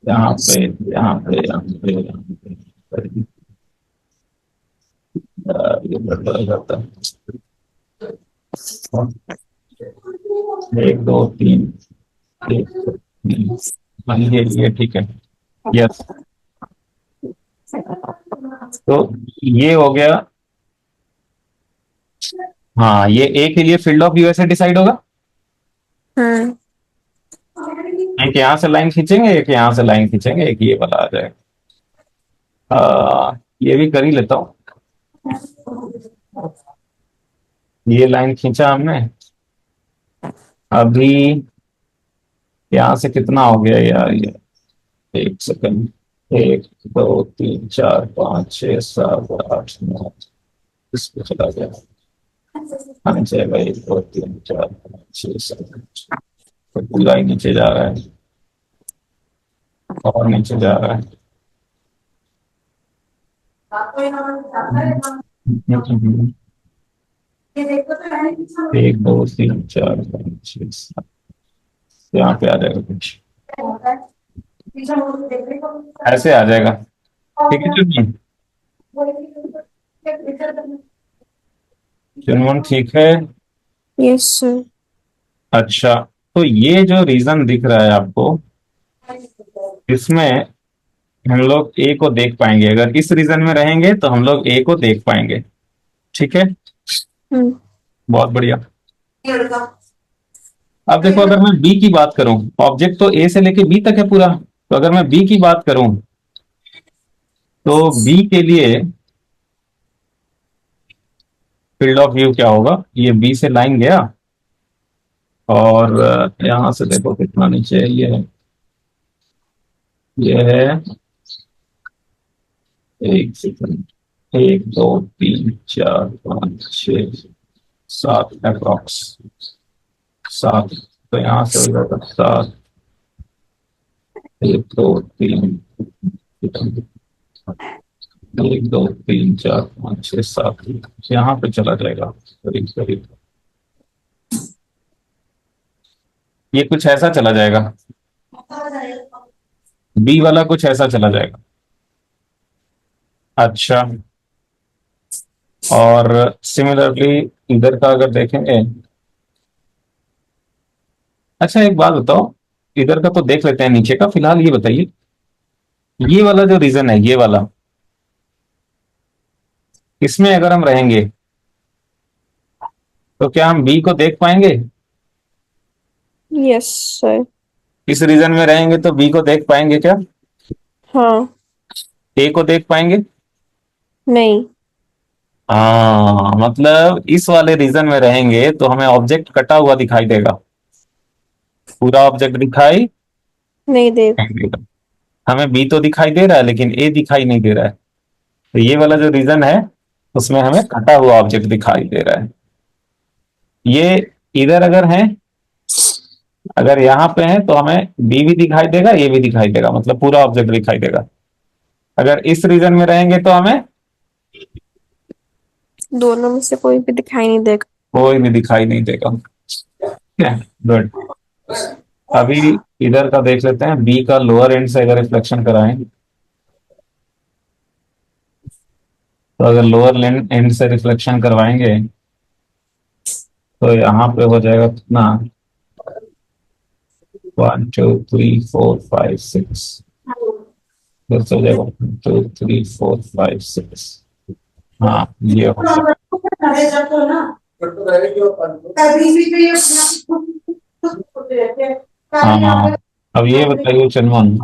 यहाँ पे यहाँ पे यहाँ पे यहाँ पे ये बड़ा जाता है। एक दो तीन, एक दो तीन। हाँ, ये ठीक है। यस, तो ये हो गया। हाँ, ये ए के लिए फील्ड ऑफ व्यू ऐसे डिसाइड होगा। हाँ। एक यहाँ से लाइन खींचेंगे, एक यहाँ से लाइन खींचेंगे, एक ये वाला आ जाएगा। ये भी कर ही लेता हूँ। ये लाइन खींचा हमने। अभी यहाँ से कितना हो गया यार ये? एक सेकंड। एक दो तीन चार पाँच छः सात आठ नौ, इस पे चला गया। हाँ जाएगा, एक दो तीन चार पाँच छः सात आठ। तो पूरा ही नीचे जा रहा है और नीचे जा रहा है। एक दो तीन चार पाँच छः सात, यहाँ पे आ जाएगा कुछ ऐसे आ जाएगा। ठीक है चुनमुन, चुनमुन ठीक है। Yes sir. अच्छा, तो ये जो रीजन दिख रहा है आपको, इसमें हम लोग ए को देख पाएंगे। अगर इस रीजन में रहेंगे तो हम लोग ए को देख पाएंगे। ठीक है, बहुत बढ़िया। अब देखो, अगर मैं बी की बात करूं, ऑब्जेक्ट तो ए से लेके बी तक है पूरा। तो अगर मैं बी की बात करूं तो बी के लिए फील्ड ऑफ व्यू क्या होगा? ये बी से लाइन गया और यहां से देखो कितना नीचे है। ये है एक सेकंड, एक दो तीन चार पाँच छः सात, अप्रॉक्स सात। तो यहाँ से हो जाएगा सात, एक दो तीन, एक दो तीन चार पाँच छः सात, यहाँ पे चला जाएगा करीब करीब। ये कुछ ऐसा चला जाएगा, बी वाला कुछ ऐसा चला जाएगा। अच्छा, और सिमिलरली इधर का अगर देखेंगे। अच्छा, एक बात बताओ, इधर का तो देख लेते हैं, नीचे का फिलहाल ये बताइए, ये वाला जो रीजन है, ये वाला, इसमें अगर हम रहेंगे तो क्या हम बी को देख पाएंगे? Yes sir. इस रीजन में रहेंगे तो बी को देख पाएंगे क्या? हाँ। ए को देख पाएंगे? नहीं। हाँ, मतलब इस वाले रीजन में रहेंगे तो हमें ऑब्जेक्ट कटा हुआ दिखाई देगा, पूरा ऑब्जेक्ट दिखाई नहीं दे। नहीं देगा। हमें बी तो दिखाई दे रहा है लेकिन ए दिखाई नहीं दे रहा है। तो ये वाला जो रीजन है उसमें हमें कटा हुआ ऑब्जेक्ट दिखाई दे रहा है। ये इधर अगर है, अगर यहाँ पे है तो हमें बी भी दिखाई देगा, ए भी दिखाई देगा, मतलब पूरा ऑब्जेक्ट दिखाई देगा। अगर इस रीजन में रहेंगे तो हमें दोनों में से कोई भी दिखाई नहीं देगा। कोई भी दिखाई नहीं देगा। गुड। अभी इधर का देख लेते हैं, बी का लोअर एंड से अगर रिफ्लेक्शन कराएं तो अगर लोअर एंड से रिफ्लेक्शन करवाएंगे तो यहाँ पे हो जाएगा कितना? 1 2 3 4 5 6, फिर से हो जाएगा 1 2 3 4 5 6। हाँ, ये हो गया। हाँ, अब ये बताइए चनमन,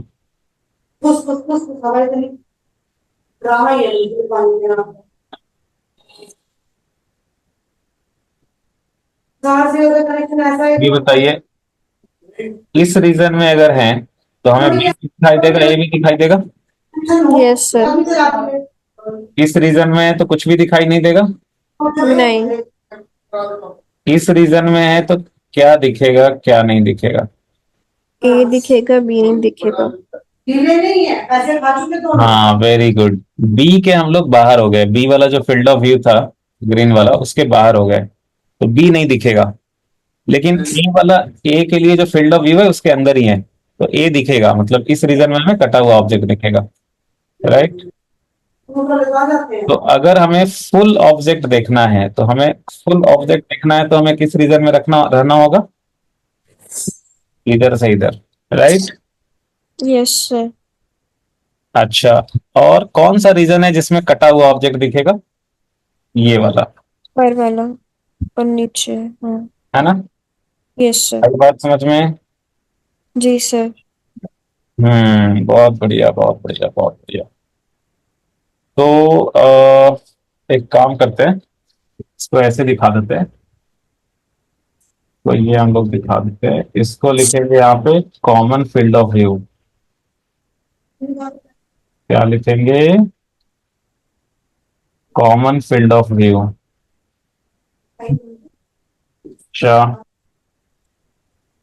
ये बताइए, इस रीजन में अगर हैं तो हमें बी भी दिखाई देगा, ए भी दिखाई देगा। Yes sir. इस रीजन में है तो कुछ भी दिखाई नहीं देगा। नहीं। इस रीजन में है तो क्या दिखेगा क्या नहीं दिखेगा? ए दिखेगा, बी नहीं दिखेगा। हाँ, वेरी गुड। बी के हम लोग बाहर हो गए, बी वाला जो फील्ड ऑफ व्यू था ग्रीन वाला, उसके बाहर हो गए, तो बी नहीं दिखेगा। लेकिन ए वाला, ए के लिए जो फील्ड ऑफ व्यू है उसके अंदर ही है, तो ए दिखेगा, मतलब इस रीजन में हमें कटा हुआ ऑब्जेक्ट दिखेगा, राइट। तो अगर हमें फुल ऑब्जेक्ट देखना है, तो हमें फुल ऑब्जेक्ट देखना है तो हमें किस रीजन में रखना रहना होगा, इधर से इधर, राइट। Yes sir. अच्छा, और कौन सा रीजन है जिसमें कटा हुआ ऑब्जेक्ट दिखेगा, ये वाला, पर वाला और नीचे। हाँ। है ना। Yes sir. आई बात समझ में। जी सर। बहुत बढ़िया, बहुत बढ़िया, बहुत बढ़िया। तो एक काम करते हैं, इसको ऐसे दिखा देते हैं। तो ये हम लोग दिखा देते हैं, इसको लिखेंगे यहाँ पे कॉमन फील्ड ऑफ व्यू। क्या लिखेंगे, कॉमन फील्ड ऑफ व्यू। अच्छा,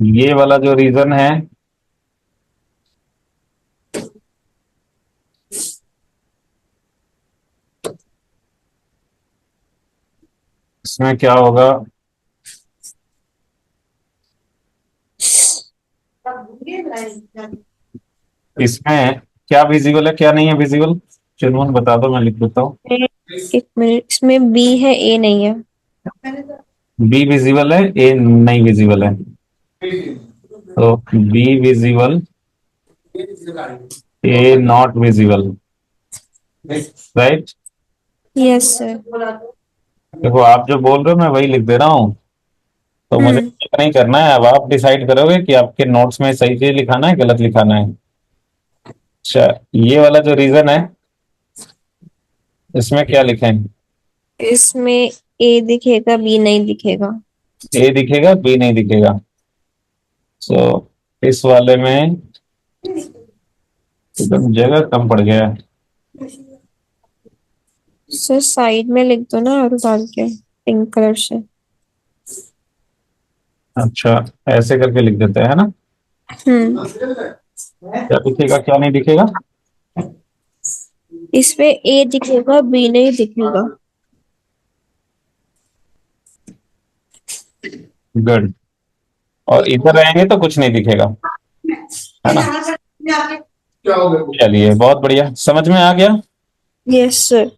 ये वाला जो रीजन है, इसमें क्या होगा, इसमें क्या विजिबल है क्या नहीं है विजिबल, चुनमुन बता दो, मैं लिख देता हूँ। एक मिनट, इसमें बी है ए नहीं है। बी विजिबल है, ए नहीं विजिबल है। तो be visible, A not visible, right. Yes sir. देखो आप जो बोल रहे हो मैं वही लिख दे रहा हूँ, तो मुझे हम्म। चेक नहीं करना है, अब आप डिसाइड करोगे कि आपके नोट्स में सही चीज लिखाना है गलत लिखाना है। अच्छा, ये वाला जो रीजन है, इसमें क्या लिखें, इसमें ए दिखेगा बी नहीं दिखेगा। ए दिखेगा बी नहीं दिखेगा। सो इस वाले में एकदम जगह कम पड़ गया है। सर साइड में लिख दो ना और डाल के पिंक कलर से। अच्छा, ऐसे करके लिख देते हैं, है ना। हम्म। क्या दिखेगा क्या नहीं दिखेगा, इसमें ए दिखेगा बी नहीं दिखेगा। गुड। और इधर रहेंगे तो कुछ नहीं दिखेगा, है ना। चलिए बहुत बढ़िया, समझ में आ गया। Yes sir.